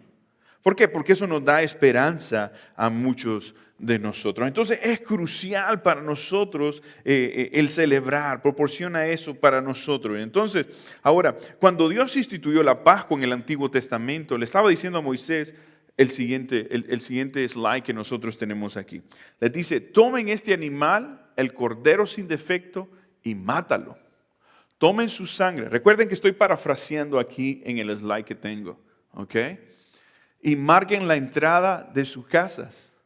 ¿Por qué? Porque eso nos da esperanza a muchos de nosotros. Entonces es crucial para nosotros el celebrar, proporciona eso para nosotros. Entonces, ahora, cuando Dios instituyó la Pascua en el Antiguo Testamento, le estaba diciendo a Moisés el siguiente slide que nosotros tenemos aquí. Les dice, tomen este animal, el cordero sin defecto, y mátalo. Tomen su sangre. Recuerden que estoy parafraseando aquí en el slide que tengo. ¿Ok? Y marquen la entrada de sus casas.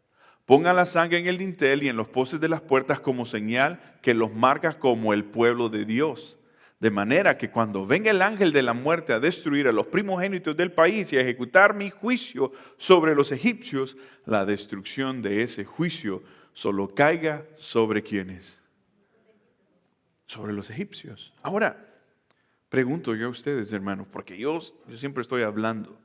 Pongan la sangre en el dintel y en los postes de las puertas como señal que los marca como el pueblo de Dios. De manera que cuando venga el ángel de la muerte a destruir a los primogénitos del país y a ejecutar mi juicio sobre los egipcios, la destrucción de ese juicio solo caiga sobre ¿quiénes? Sobre los egipcios. Ahora, pregunto yo a ustedes, hermanos, porque yo siempre estoy hablando.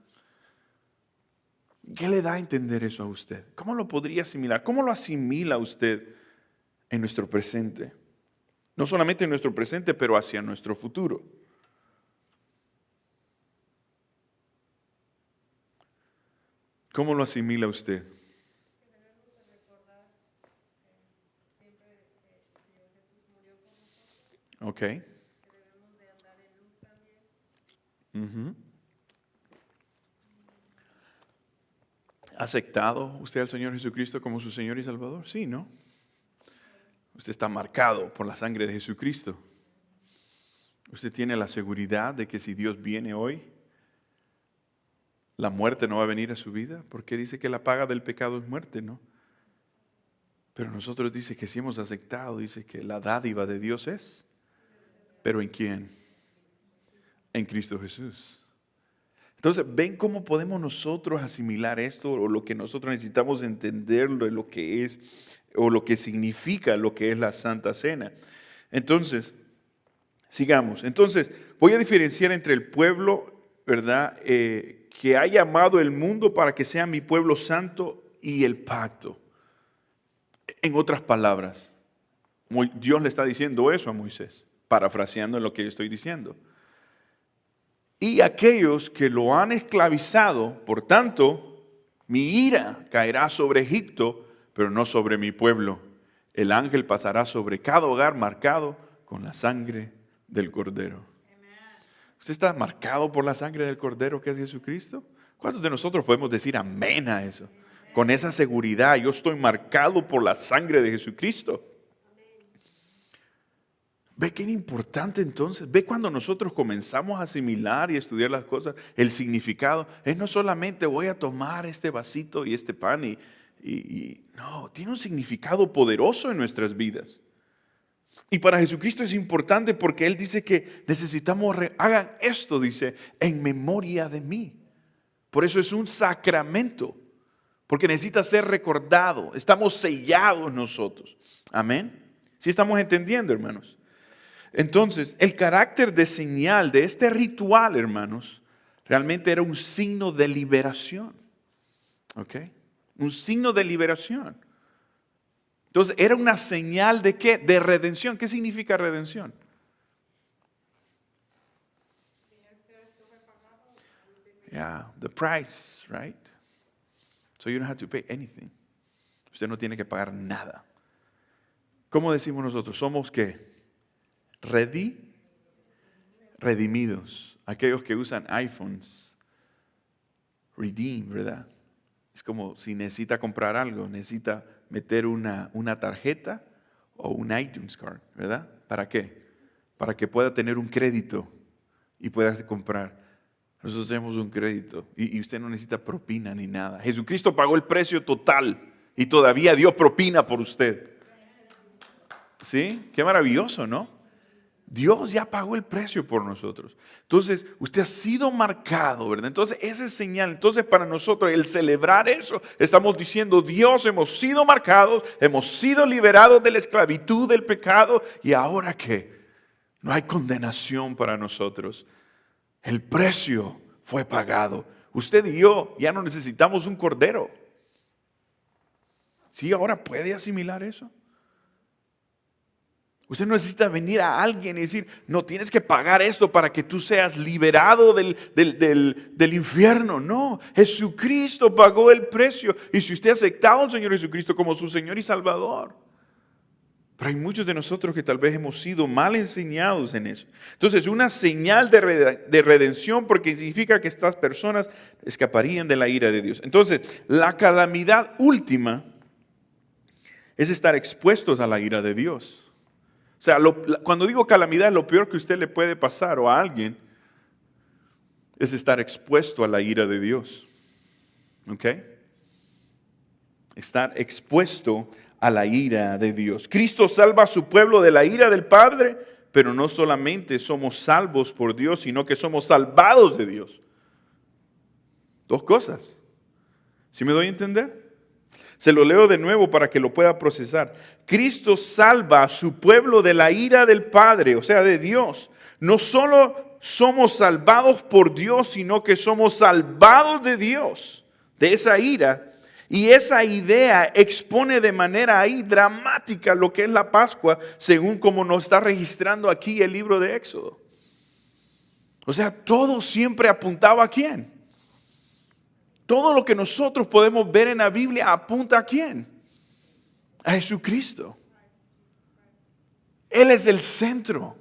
¿Qué le da a entender eso a usted? ¿Cómo lo podría asimilar? ¿Cómo lo asimila usted en nuestro presente? No solamente en nuestro presente, pero hacia nuestro futuro. ¿Cómo lo asimila usted? Ok. Ujú. ¿Ha aceptado usted al Señor Jesucristo como su Señor y Salvador? Sí, ¿no? Usted está marcado por la sangre de Jesucristo. Usted tiene la seguridad de que si Dios viene hoy, la muerte no va a venir a su vida, porque dice que la paga del pecado es muerte, ¿no? Pero nosotros dice que si hemos aceptado, dice que la dádiva de Dios es. ¿Pero en quién? En Cristo Jesús. Entonces, ¿ven cómo podemos nosotros asimilar esto o lo que nosotros necesitamos entenderlo de lo que es o lo que significa lo que es la Santa Cena? Entonces, sigamos. Entonces, voy a diferenciar entre el pueblo, ¿verdad? Que ha llamado el mundo para que sea mi pueblo santo y el pacto. En otras palabras, Dios le está diciendo eso a Moisés, parafraseando lo que yo estoy diciendo. Y aquellos que lo han esclavizado, por tanto, mi ira caerá sobre Egipto, pero no sobre mi pueblo. El ángel pasará sobre cada hogar marcado con la sangre del Cordero. ¿Usted está marcado por la sangre del Cordero que es Jesucristo? ¿Cuántos de nosotros podemos decir amén a eso? Con esa seguridad, yo estoy marcado por la sangre de Jesucristo. ¿Ve qué importante entonces? ¿Ve cuando nosotros comenzamos a asimilar y a estudiar las cosas? El significado es no solamente voy a tomar este vasito y este pan no, tiene un significado poderoso en nuestras vidas. Y para Jesucristo es importante porque Él dice que necesitamos, hagan esto, dice, en memoria de mí. Por eso es un sacramento, porque necesita ser recordado. Estamos sellados nosotros. Amén. ¿Sí estamos entendiendo, hermanos? Entonces, el carácter de señal de este ritual, hermanos, realmente era un signo de liberación. ¿Ok? Un signo de liberación. Entonces, era una señal de ¿qué? De redención. ¿Qué significa redención? Yeah, the price, right? So you don't have to pay anything. Usted no tiene que pagar nada. ¿Cómo decimos nosotros? ¿Somos qué? Redimidos. Aquellos que usan iPhones. Redeem, ¿verdad? Es como si necesita comprar algo, necesita meter una tarjeta o un iTunes card, ¿verdad? ¿Para qué? Para que pueda tener un crédito y pueda comprar. Nosotros tenemos un crédito y usted no necesita propina ni nada. Jesucristo pagó el precio total y todavía dio propina por usted. ¿Sí? Qué maravilloso, ¿no? Dios ya pagó el precio por nosotros. Entonces, usted ha sido marcado, ¿verdad? Entonces, esa es señal. Entonces, para nosotros, el celebrar eso, estamos diciendo, Dios, hemos sido marcados, hemos sido liberados de la esclavitud del pecado. ¿Y ahora qué? No hay condenación para nosotros. El precio fue pagado. Usted y yo ya no necesitamos un cordero. ¿Sí? ¿Ahora puede asimilar eso? Usted no necesita venir a alguien y decir, no, tienes que pagar esto para que tú seas liberado del infierno. No, Jesucristo pagó el precio. Y si usted ha aceptado al Señor Jesucristo como su Señor y Salvador. Pero hay muchos de nosotros que tal vez hemos sido mal enseñados en eso. Entonces, una señal de redención porque significa que estas personas escaparían de la ira de Dios. Entonces, la calamidad última es estar expuestos a la ira de Dios. O sea, cuando digo calamidad, lo peor que usted le puede pasar o a alguien es estar expuesto a la ira de Dios. ¿Ok? Estar expuesto a la ira de Dios. Cristo salva a su pueblo de la ira del Padre, pero no solamente somos salvos por Dios, sino que somos salvados de Dios. Dos cosas. ¿Sí me doy a entender? Se lo leo de nuevo para que lo pueda procesar. Cristo salva a su pueblo de la ira del Padre, o sea, de Dios. No solo somos salvados por Dios, sino que somos salvados de Dios, de esa ira. Y esa idea expone de manera ahí dramática lo que es la Pascua, según como nos está registrando aquí el libro de Éxodo. O sea, todo siempre apuntaba a quién. Todo lo que nosotros podemos ver en la Biblia apunta a quién. A Jesucristo. Él es el centro.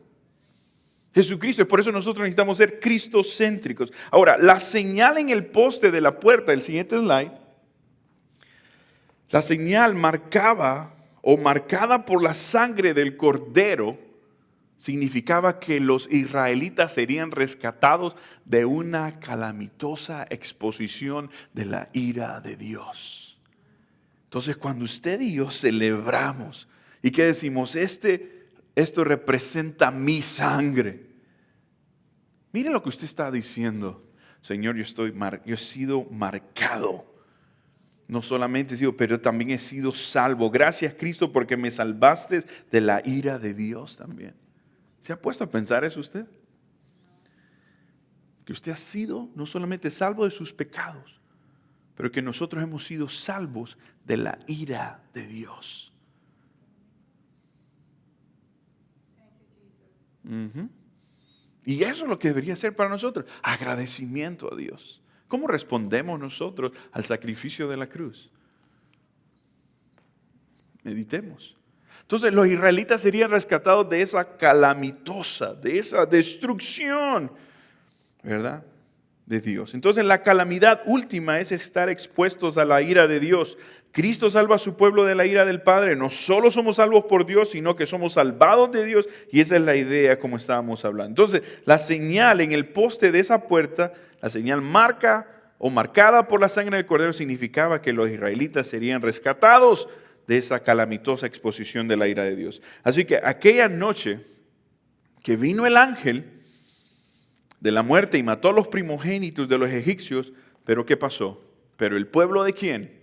Jesucristo, y por eso nosotros necesitamos ser cristocéntricos. Ahora, la señal en el poste de la puerta, el siguiente slide, la señal marcada por la sangre del cordero, significaba que los israelitas serían rescatados de una calamitosa exposición de la ira de Dios. Entonces, cuando usted y yo celebramos y que decimos, esto representa mi sangre. Mire lo que usted está diciendo. Señor, yo he sido marcado. No solamente he sido, pero también he sido salvo. Gracias, Cristo, porque me salvaste de la ira de Dios también. ¿Se ha puesto a pensar eso usted? Que usted ha sido no solamente salvo de sus pecados, pero que nosotros hemos sido salvos de la ira de Dios. Y eso es lo que debería ser para nosotros. Agradecimiento a Dios. ¿Cómo respondemos nosotros al sacrificio de la cruz? Meditemos. Entonces los israelitas serían rescatados de esa calamitosa, de esa destrucción, ¿verdad? De Dios. Entonces la calamidad última es estar expuestos a la ira de Dios. Cristo salva a su pueblo de la ira del Padre. No solo somos salvos por Dios, sino que somos salvados de Dios. Y esa es la idea como estábamos hablando. Entonces la señal en el poste de esa puerta, la señal marcada por la sangre del Cordero, significaba que los israelitas serían rescatados de esa calamitosa exposición de la ira de Dios. Así que aquella noche que vino el ángel de la muerte y mató a los primogénitos de los egipcios, pero ¿qué pasó? Pero el pueblo ¿de quién?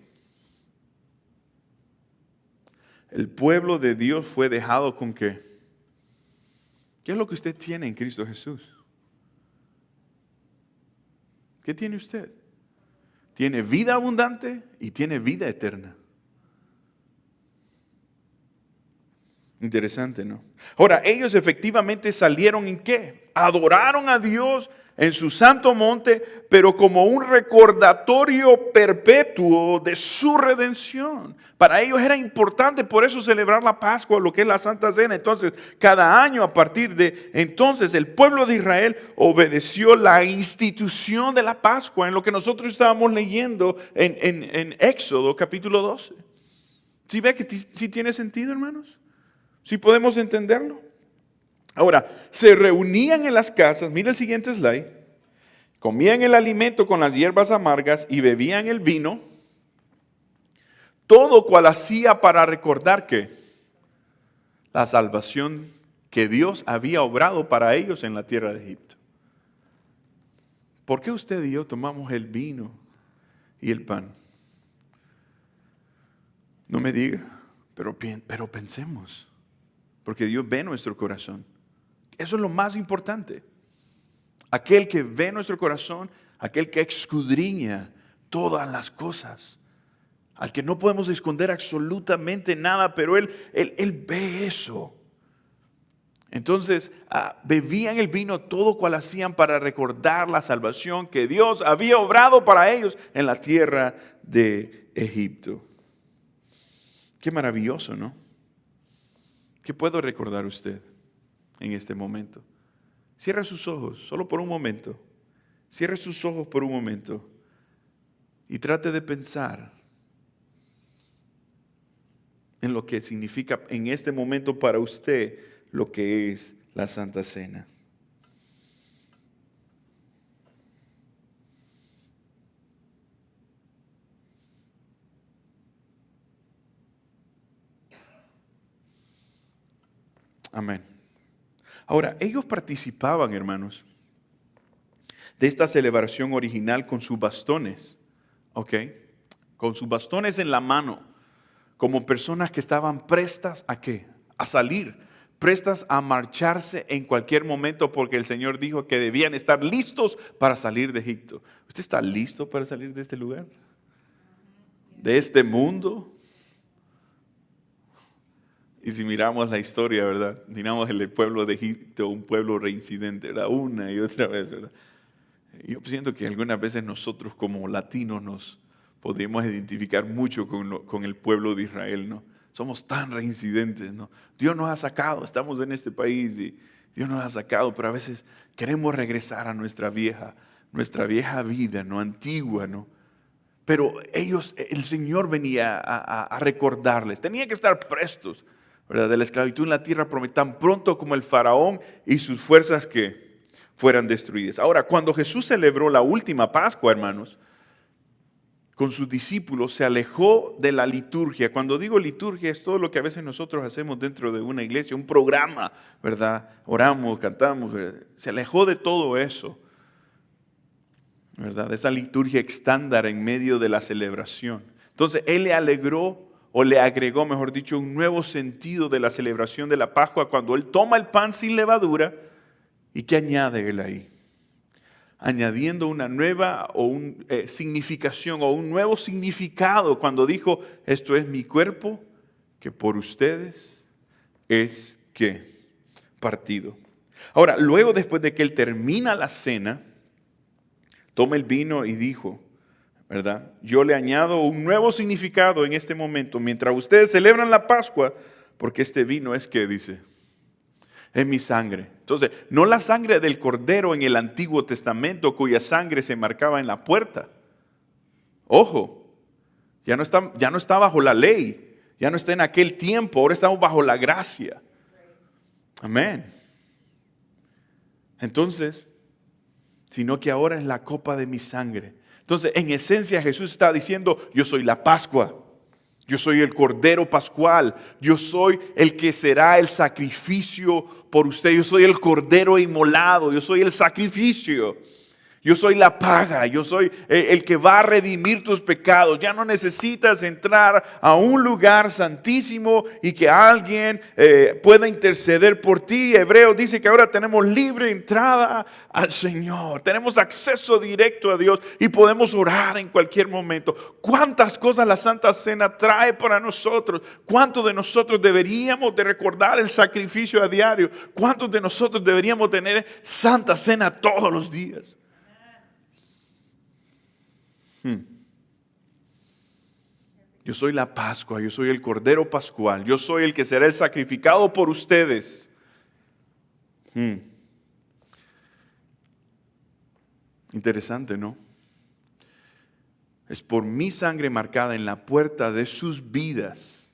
El pueblo de Dios fue dejado ¿con qué? ¿Qué es lo que usted tiene en Cristo Jesús? ¿Qué tiene usted? Tiene vida abundante y tiene vida eterna. Interesante, ¿no? Ahora, ellos efectivamente salieron ¿en qué? Adoraron a Dios, en su santo monte, pero como un recordatorio perpetuo de su redención. Para ellos era importante por eso celebrar la Pascua, lo que es la Santa Cena. Entonces, cada año a partir de entonces, el pueblo de Israel obedeció la institución de la Pascua, en lo que nosotros estábamos leyendo en Éxodo capítulo 12. ¿Sí ve que sí tiene sentido, hermanos? ¿Sí podemos entenderlo? Ahora, se reunían en las casas, mira el siguiente slide, comían el alimento con las hierbas amargas y bebían el vino, todo cual hacía para recordar que la salvación que Dios había obrado para ellos en la tierra de Egipto. ¿Por qué usted y yo tomamos el vino y el pan? No me diga, pero pensemos, porque Dios ve nuestro corazón. Eso es lo más importante. Aquel que ve nuestro corazón, aquel que escudriña todas las cosas, al que no podemos esconder absolutamente nada, pero Él ve eso. Entonces, bebían el vino todo cual hacían para recordar la salvación que Dios había obrado para ellos en la tierra de Egipto. Qué maravilloso, ¿no? ¿Qué puedo recordar usted en este momento? Cierra sus ojos, solo por un momento. Cierre sus ojos por un momento y trate de pensar en lo que significa en este momento para usted lo que es la Santa Cena. Amén. Ahora, ellos participaban, hermanos, de esta celebración original con sus bastones, ¿ok? Con sus bastones en la mano, como personas que estaban prestas ¿a qué? A salir, prestas a marcharse en cualquier momento, porque el Señor dijo que debían estar listos para salir de Egipto. ¿Usted está listo para salir de este lugar? ¿De este mundo? Y si miramos la historia, ¿verdad? Miramos el pueblo de Egipto, un pueblo reincidente, ¿verdad? Una y otra vez, ¿verdad? Yo siento que algunas veces nosotros como latinos nos podemos identificar mucho con el pueblo de Israel, ¿no? Somos tan reincidentes, ¿no? Dios nos ha sacado, estamos en este país y Dios nos ha sacado, pero a veces queremos regresar a nuestra vieja vida, ¿no? Antigua, ¿no? Pero ellos, el Señor venía a recordarles, tenían que estar prestos, ¿verdad? De la esclavitud en la tierra prometida, tan pronto como el faraón y sus fuerzas que fueran destruidas. Ahora, cuando Jesús celebró la última Pascua, hermanos, con sus discípulos, se alejó de la liturgia. Cuando digo liturgia, es todo lo que a veces nosotros hacemos dentro de una iglesia, un programa, ¿verdad? Oramos, cantamos, ¿verdad? Se alejó de todo eso, ¿verdad? Esa liturgia estándar en medio de la celebración. Entonces, Él le agregó, mejor dicho, un nuevo sentido de la celebración de la Pascua cuando Él toma el pan sin levadura. ¿Y qué añade Él ahí? Añadiendo una nueva significación o un nuevo significado cuando dijo, esto es mi cuerpo que por ustedes es ¿qué? Partido. Ahora, luego después de que Él termina la cena, toma el vino y dijo, ¿verdad? Yo le añado un nuevo significado en este momento, mientras ustedes celebran la Pascua, porque este vino es ¿qué dice? Es mi sangre. Entonces, no la sangre del cordero en el Antiguo Testamento, cuya sangre se marcaba en la puerta. Ojo, ya no está bajo la ley, ya no está en aquel tiempo, ahora estamos bajo la gracia. Amén. Entonces, sino que ahora es la copa de mi sangre. Entonces, en esencia, Jesús está diciendo, yo soy la Pascua. Yo soy el Cordero Pascual. Yo soy el que será el sacrificio por usted. Yo soy el Cordero inmolado. Yo soy el sacrificio. Yo soy la paga, yo soy el que va a redimir tus pecados. Ya no necesitas entrar a un lugar santísimo y que alguien pueda interceder por ti. Hebreo dice que ahora tenemos libre entrada al Señor. Tenemos acceso directo a Dios y podemos orar en cualquier momento. ¿Cuántas cosas la Santa Cena trae para nosotros? ¿Cuántos de nosotros deberíamos de recordar el sacrificio a diario? ¿Cuántos de nosotros deberíamos tener Santa Cena todos los días? Yo soy la Pascua, yo soy el Cordero Pascual, yo soy el que será el sacrificado por ustedes. Interesante, ¿no? Es por mi sangre marcada en la puerta de sus vidas.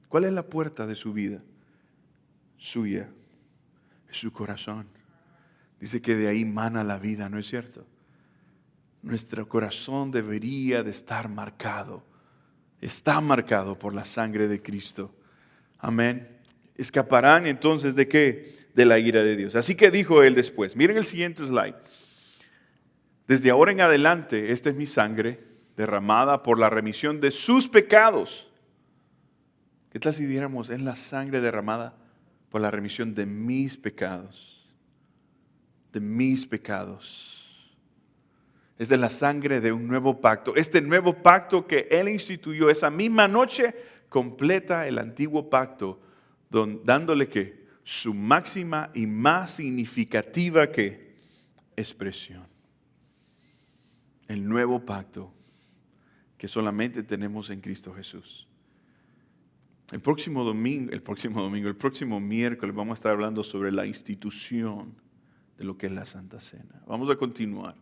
¿Cuál es la puerta de su vida? Suya, es su corazón. Dice que de ahí mana la vida, ¿no es cierto? Nuestro corazón debería de estar marcado. Está marcado por la sangre de Cristo. Amén. Escaparán entonces ¿de qué? De la ira de Dios. Así que dijo él después. Miren el siguiente slide. Desde ahora en adelante, esta es mi sangre derramada por la remisión de sus pecados. ¿Qué tal si diéramos, es la sangre derramada por la remisión de mis pecados? De mis pecados. Es de la sangre de un nuevo pacto. Este nuevo pacto que Él instituyó esa misma noche completa el antiguo pacto, dándole que su máxima y más significativa que expresión. El nuevo pacto que solamente tenemos en Cristo Jesús. El próximo miércoles vamos a estar hablando sobre la institución de lo que es la Santa Cena. Vamos a continuar.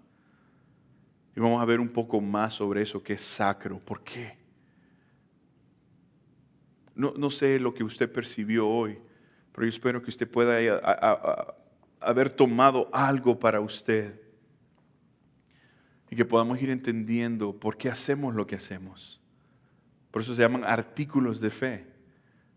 Y vamos a ver un poco más sobre eso que es sacro. ¿Por qué? No sé lo que usted percibió hoy, pero yo espero que usted pueda haber tomado algo para usted. Y que podamos ir entendiendo por qué hacemos lo que hacemos. Por eso se llaman artículos de fe.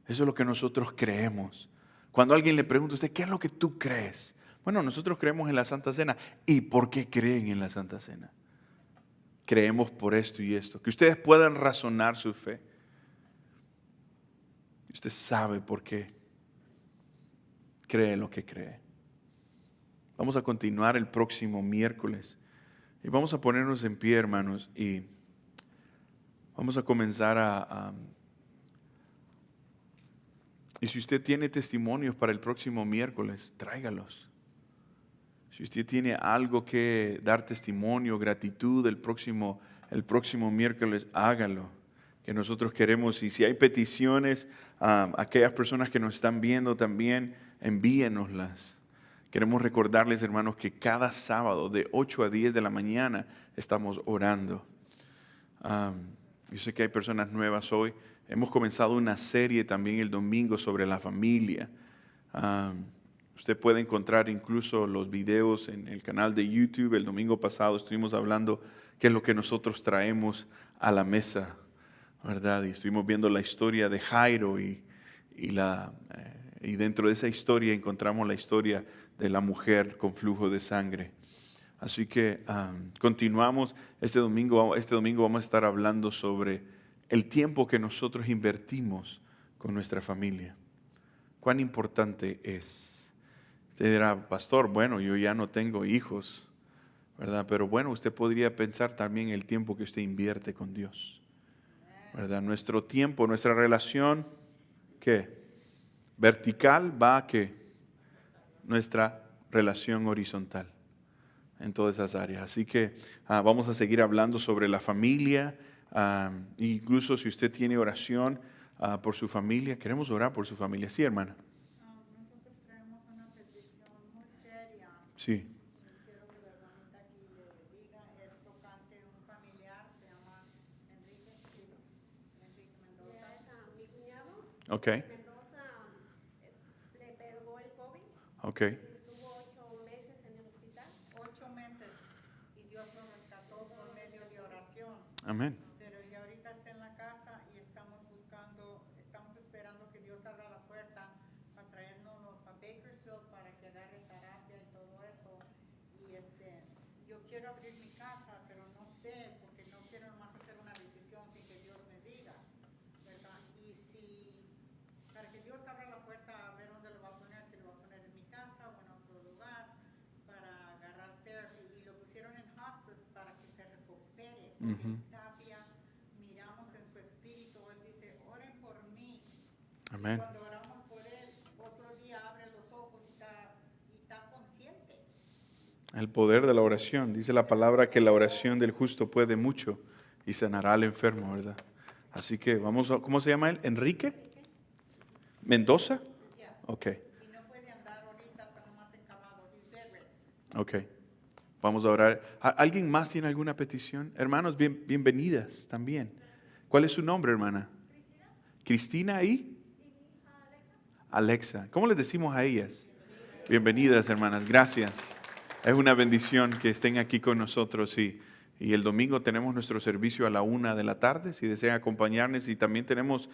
Eso es lo que nosotros creemos. Cuando alguien le pregunta a usted, ¿qué es lo que tú crees? Bueno, nosotros creemos en la Santa Cena. ¿Y por qué creen en la Santa Cena? Creemos por esto y esto. Que ustedes puedan razonar su fe. Usted sabe por qué cree lo que cree. Vamos a continuar el próximo miércoles. Y vamos a ponernos en pie, hermanos. Y vamos a comenzar y si usted tiene testimonios para el próximo miércoles, tráigalos. Si usted tiene algo que dar testimonio, gratitud el próximo miércoles, hágalo. Que nosotros queremos, y si hay peticiones, aquellas personas que nos están viendo también, envíenoslas. Queremos recordarles, hermanos, que cada sábado de 8 a 10 de la mañana estamos orando. Yo sé que hay personas nuevas hoy. Hemos comenzado una serie también el domingo sobre la familia. Usted puede encontrar incluso los videos en el canal de YouTube. El domingo pasado estuvimos hablando qué es lo que nosotros traemos a la mesa, ¿verdad? Y estuvimos viendo la historia de Jairo y dentro de esa historia encontramos la historia de la mujer con flujo de sangre. Así que continuamos. Este domingo vamos a estar hablando sobre el tiempo que nosotros invertimos con nuestra familia. ¿Cuán importante es? Usted dirá, pastor, bueno, yo ya no tengo hijos, ¿verdad? Pero bueno, usted podría pensar también el tiempo que usted invierte con Dios, ¿verdad? Nuestro tiempo, nuestra relación, ¿qué? Vertical va a ¿qué? Nuestra relación horizontal en todas esas áreas. Así que vamos a seguir hablando sobre la familia. Incluso si usted tiene oración por su familia, queremos orar por su familia. Sí, hermana. Nosotros traemos una petición muy seria. Sí. Quiero que la hermanita aquí le diga, es tocante un familiar, se llama Enrique Mendoza. Es a mi cuñado. Ok. Mendoza le pegó el COVID. Ok. Estuvo 8 meses en el hospital. 8 meses. Y Dios lo rescató por medio de oración. Amén. Pero ya ahorita está en la casa y estamos esperando que Dios abra la puerta para traernos a Bakersfield para que agarre terapia y todo eso. Y quiero abrir mi casa, pero no sé, porque no quiero nomás hacer una decisión sin que Dios me diga, ¿verdad? Y si, para que Dios abra la puerta a ver dónde lo va a poner, si lo va a poner en mi casa o en otro lugar, para agarrar therapy. Y lo pusieron en hospice para que se recupere. Porque Tapia, miramos en su espíritu, él dice, oren por mí. Amén. Cuando oramos por él, otro día abre los ojos y está consciente. El poder de la oración. Dice la palabra que la oración del justo puede mucho y sanará al enfermo, ¿verdad? Así que vamos a, ¿cómo se llama él? ¿Enrique? ¿Mendoza? Ya. Ok, Y no puede andar ahorita, está nomás encamado. He's bedridden. ok. Vamos a orar. ¿Alguien más tiene alguna petición? Hermanos, bienvenidas también. ¿Cuál es su nombre, hermana? Cristina y Alexa. ¿Cómo les decimos a ellas? Bienvenidas, hermanas. Gracias. Es una bendición que estén aquí con nosotros y el domingo tenemos nuestro servicio a la 1 de la tarde, si desean acompañarnos, y también tenemos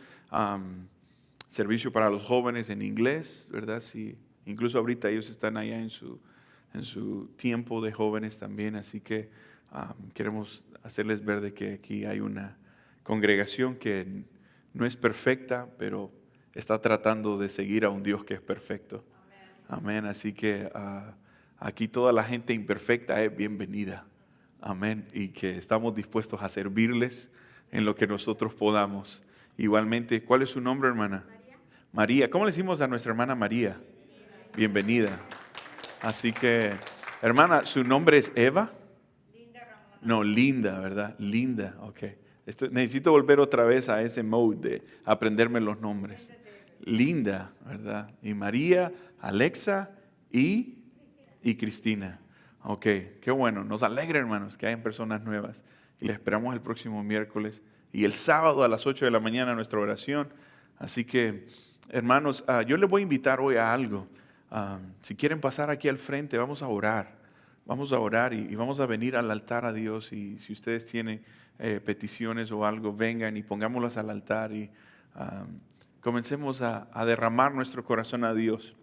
servicio para los jóvenes en inglés, ¿verdad? Sí, incluso ahorita ellos están allá en su tiempo de jóvenes también, así que queremos hacerles ver de que aquí hay una congregación que no es perfecta, pero está tratando de seguir a un Dios que es perfecto. Amén. Así que aquí toda la gente imperfecta es bienvenida. Amén. Y que estamos dispuestos a servirles en lo que nosotros podamos. Igualmente, ¿cuál es su nombre, hermana? María. ¿Cómo le decimos a nuestra hermana María? Bienvenida. Así que, hermana, ¿su nombre es Eva? Linda Ramona. No, Linda, ¿verdad? Linda, ok. Necesito volver otra vez a ese mode de aprenderme los nombres. Linda, ¿verdad? Y María, Alexa y Cristina. Ok, qué bueno. Nos alegra, hermanos, que hayan personas nuevas. Y les esperamos el próximo miércoles. Y el sábado a las 8 de la mañana nuestra oración. Así que, hermanos, yo les voy a invitar hoy a algo. Si quieren pasar aquí al frente, vamos a orar. Vamos a orar y vamos a venir al altar a Dios. Y si ustedes tienen peticiones o algo, vengan y pongámoslas al altar y comencemos a derramar nuestro corazón a Dios,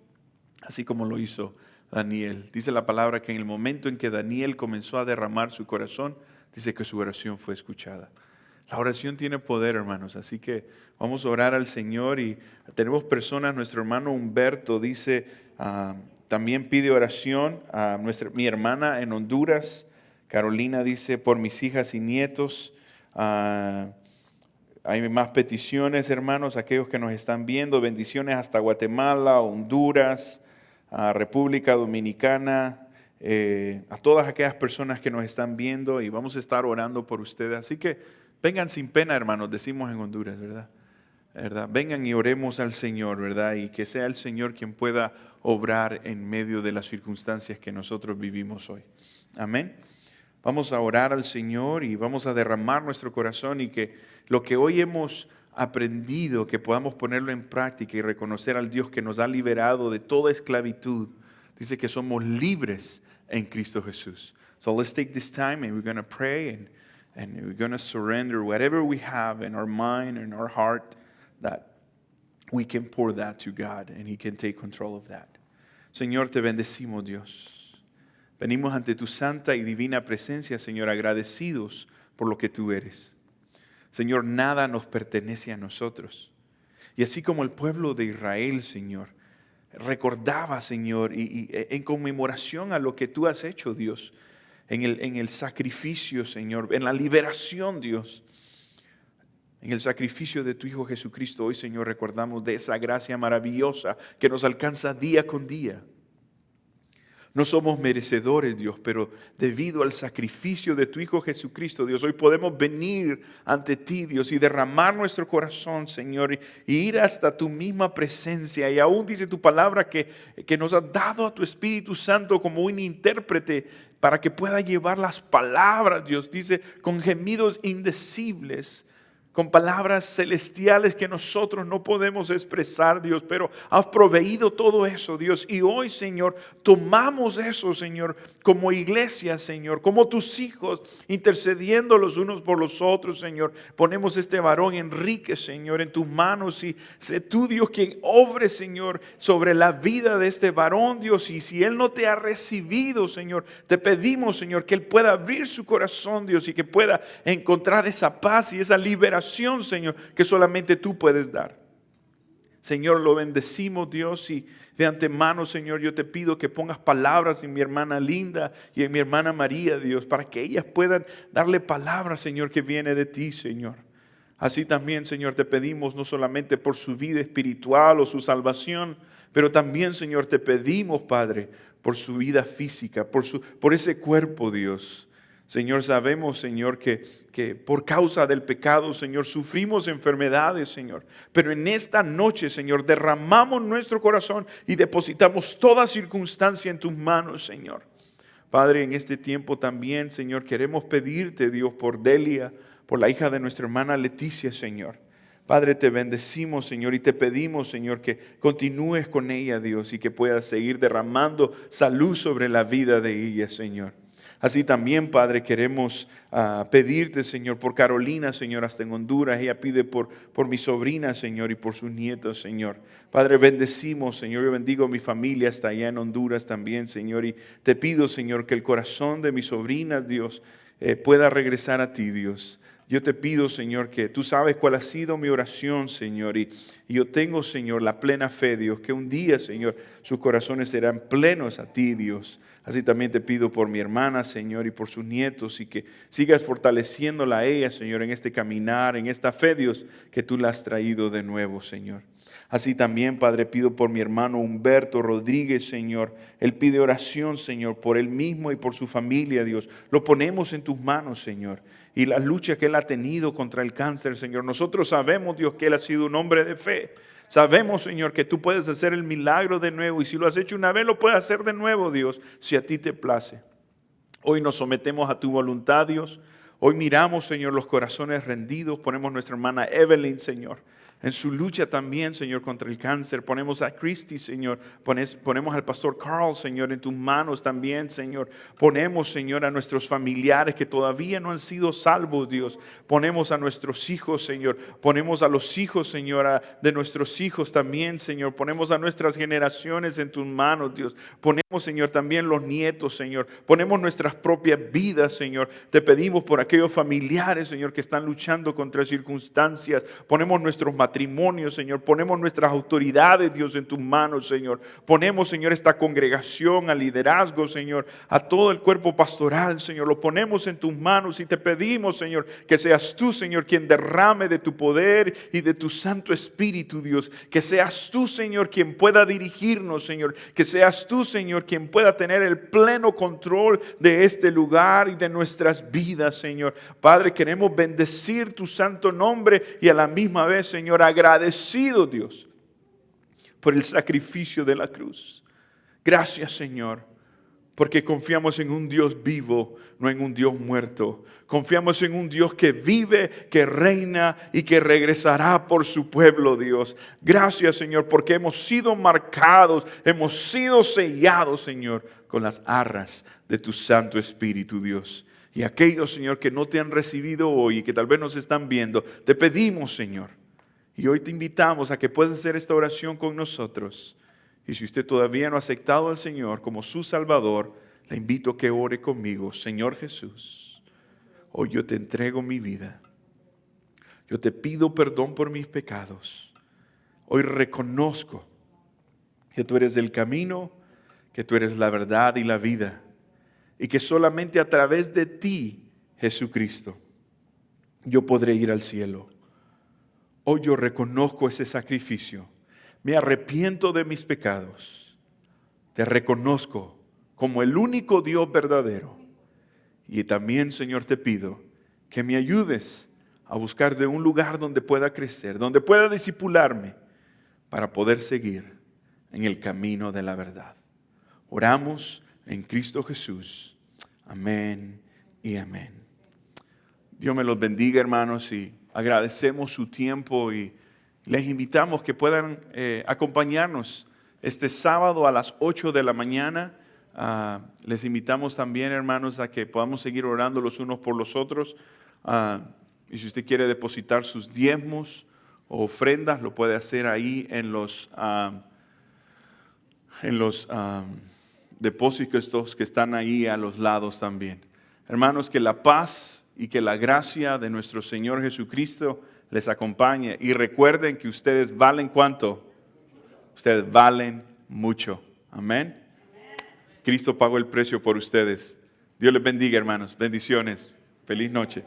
así como lo hizo Daniel. Dice la palabra que en el momento en que Daniel comenzó a derramar su corazón, dice que su oración fue escuchada. La oración tiene poder, hermanos, así que vamos a orar al Señor y tenemos personas. Nuestro hermano Humberto dice, también pide oración a mi hermana en Honduras. Carolina dice, por mis hijas y nietos. Hay más peticiones, hermanos, aquellos que nos están viendo. Bendiciones hasta Guatemala, Honduras, República Dominicana, a todas aquellas personas que nos están viendo, y vamos a estar orando por ustedes. Así que vengan sin pena, hermanos, decimos en Honduras, ¿verdad? Vengan y oremos al Señor, ¿verdad? Y que sea el Señor quien pueda obrar en medio de las circunstancias que nosotros vivimos hoy. Amén. Vamos a orar al Señor y vamos a derramar nuestro corazón, y que lo que hoy hemos aprendido, que podamos ponerlo en práctica y reconocer al Dios que nos ha liberado de toda esclavitud. Dice que somos libres en Cristo Jesús. So let's take this time and we're going to pray and we're going to surrender whatever we have in our mind and our heart, that we can pour that to God and He can take control of that. Señor, te bendecimos, Dios. Venimos ante tu santa y divina presencia, Señor, agradecidos por lo que tú eres. Señor, nada nos pertenece a nosotros. Y así como el pueblo de Israel, Señor, recordaba, Señor, y en conmemoración a lo que tú has hecho, Dios, en el sacrificio, Señor, en la liberación, Dios, en el sacrificio de tu Hijo Jesucristo, hoy, Señor, recordamos de esa gracia maravillosa que nos alcanza día con día. No somos merecedores, Dios, pero debido al sacrificio de tu Hijo Jesucristo, Dios, hoy podemos venir ante ti, Dios, y derramar nuestro corazón, Señor, y ir hasta tu misma presencia. Y aún dice tu palabra que nos has dado a tu Espíritu Santo como un intérprete para que pueda llevar las palabras, Dios, dice, con gemidos indecibles, con palabras celestiales que nosotros no podemos expresar, Dios, pero has proveído todo eso, Dios. Y hoy, Señor, tomamos eso, Señor, como iglesia, Señor, como tus hijos, intercediendo los unos por los otros, Señor. Ponemos este varón Enrique, Señor, en tus manos y sé tú, Dios, quien obre, Señor, sobre la vida de este varón, Dios. Y si él no te ha recibido, Señor, te pedimos, Señor, que él pueda abrir su corazón, Dios, y que pueda encontrar esa paz y esa liberación, Señor, que solamente tú puedes dar. Señor, lo bendecimos, Dios, y de antemano, Señor, yo te pido que pongas palabras en mi hermana Linda y en mi hermana María, Dios, para que ellas puedan darle palabras, Señor, que viene de ti, Señor. Así también, Señor, te pedimos no solamente por su vida espiritual o su salvación, pero también, Señor, te pedimos, Padre, por su vida física, por ese cuerpo, Dios. Señor, sabemos, Señor, que por causa del pecado, Señor, sufrimos enfermedades, Señor. Pero en esta noche, Señor, derramamos nuestro corazón y depositamos toda circunstancia en tus manos, Señor. Padre, en este tiempo también, Señor, queremos pedirte, Dios, por Delia, por la hija de nuestra hermana Leticia, Señor. Padre, te bendecimos, Señor, y te pedimos, Señor, que continúes con ella, Dios, y que puedas seguir derramando salud sobre la vida de ella, Señor. Así también, Padre, queremos pedirte, Señor, por Carolina, Señor, hasta en Honduras. Ella pide por mi sobrina, Señor, y por sus nietos, Señor. Padre, bendecimos, Señor. Yo bendigo a mi familia hasta allá en Honduras también, Señor. Y te pido, Señor, que el corazón de mi sobrina, Dios, pueda regresar a ti, Dios. Yo te pido, Señor, que tú sabes cuál ha sido mi oración, Señor. Y yo tengo, Señor, la plena fe, Dios, que un día, Señor, sus corazones serán plenos a ti, Dios. Así también te pido por mi hermana, Señor, y por sus nietos, y que sigas fortaleciéndola a ella, Señor, en este caminar, en esta fe, Dios, que tú la has traído de nuevo, Señor. Así también, Padre, pido por mi hermano Humberto Rodríguez, Señor. Él pide oración, Señor, por él mismo y por su familia, Dios. Lo ponemos en tus manos, Señor. Y la lucha que él ha tenido contra el cáncer, Señor. Nosotros sabemos, Dios, que él ha sido un hombre de fe. Sabemos, Señor, que tú puedes hacer el milagro de nuevo. Y si lo has hecho una vez, lo puedes hacer de nuevo, Dios, si a ti te place. Hoy nos sometemos a tu voluntad, Dios. Hoy miramos, Señor, los corazones rendidos. Ponemos a nuestra hermana Evelyn, Señor, en su lucha también, Señor, contra el cáncer. Ponemos a Christy, Señor. Ponemos al pastor Carl, Señor, en tus manos también, Señor. Ponemos, Señor, a nuestros familiares que todavía no han sido salvos, Dios. Ponemos a nuestros hijos, Señor. Ponemos a los hijos, Señor, de nuestros hijos también, Señor. Ponemos a nuestras generaciones en tus manos, Dios. Ponemos, Señor, también los nietos, Señor. Ponemos nuestras propias vidas, Señor. Te pedimos por aquellos familiares, Señor, que están luchando contra circunstancias. Ponemos nuestros matrimonios, Señor. Ponemos nuestras autoridades, Dios, en tus manos, Señor. Ponemos, Señor, esta congregación, al liderazgo, Señor, a todo el cuerpo pastoral, Señor. Lo ponemos en tus manos y te pedimos, Señor, que seas tú, Señor, quien derrame de tu poder y de tu Santo Espíritu, Dios. Que seas tú, Señor, quien pueda dirigirnos, Señor. Que seas tú, Señor, quien pueda tener el pleno control de este lugar y de nuestras vidas, Señor. Padre, queremos bendecir tu santo nombre y a la misma vez, Señor, agradecido, Dios, por el sacrificio de la cruz. Gracias, Señor, porque confiamos en un Dios vivo, no en un Dios muerto. Confiamos en un Dios que vive, que reina y que regresará por su pueblo, Dios. Gracias, Señor, porque hemos sido marcados, hemos sido sellados, Señor, con las arras de tu Santo Espíritu, Dios. Y aquellos, Señor, que no te han recibido hoy y que tal vez nos están viendo, te pedimos, Señor. Y hoy te invitamos a que puedas hacer esta oración con nosotros. Y si usted todavía no ha aceptado al Señor como su Salvador, le invito a que ore conmigo. Señor Jesús, hoy yo te entrego mi vida. Yo te pido perdón por mis pecados. Hoy reconozco que tú eres el camino, que tú eres la verdad y la vida. Y que solamente a través de ti, Jesucristo, yo podré ir al cielo. Hoy yo reconozco ese sacrificio. Me arrepiento de mis pecados. Te reconozco como el único Dios verdadero. Y también, Señor, te pido que me ayudes a buscar de un lugar donde pueda crecer, donde pueda discipularme para poder seguir en el camino de la verdad. Oramos en Cristo Jesús. Amén y amén. Dios me los bendiga, hermanos, y agradecemos su tiempo y les invitamos que puedan acompañarnos este sábado a las 8 de la mañana. Les invitamos también, hermanos, a que podamos seguir orando los unos por los otros. Y si usted quiere depositar sus diezmos o ofrendas, lo puede hacer ahí en los depósitos que están ahí a los lados también. Hermanos, que la paz y que la gracia de nuestro Señor Jesucristo les acompañe. Y recuerden que ustedes valen ¿cuánto? Ustedes valen mucho. Amén. Cristo pagó el precio por ustedes. Dios les bendiga, hermanos. Bendiciones. Feliz noche.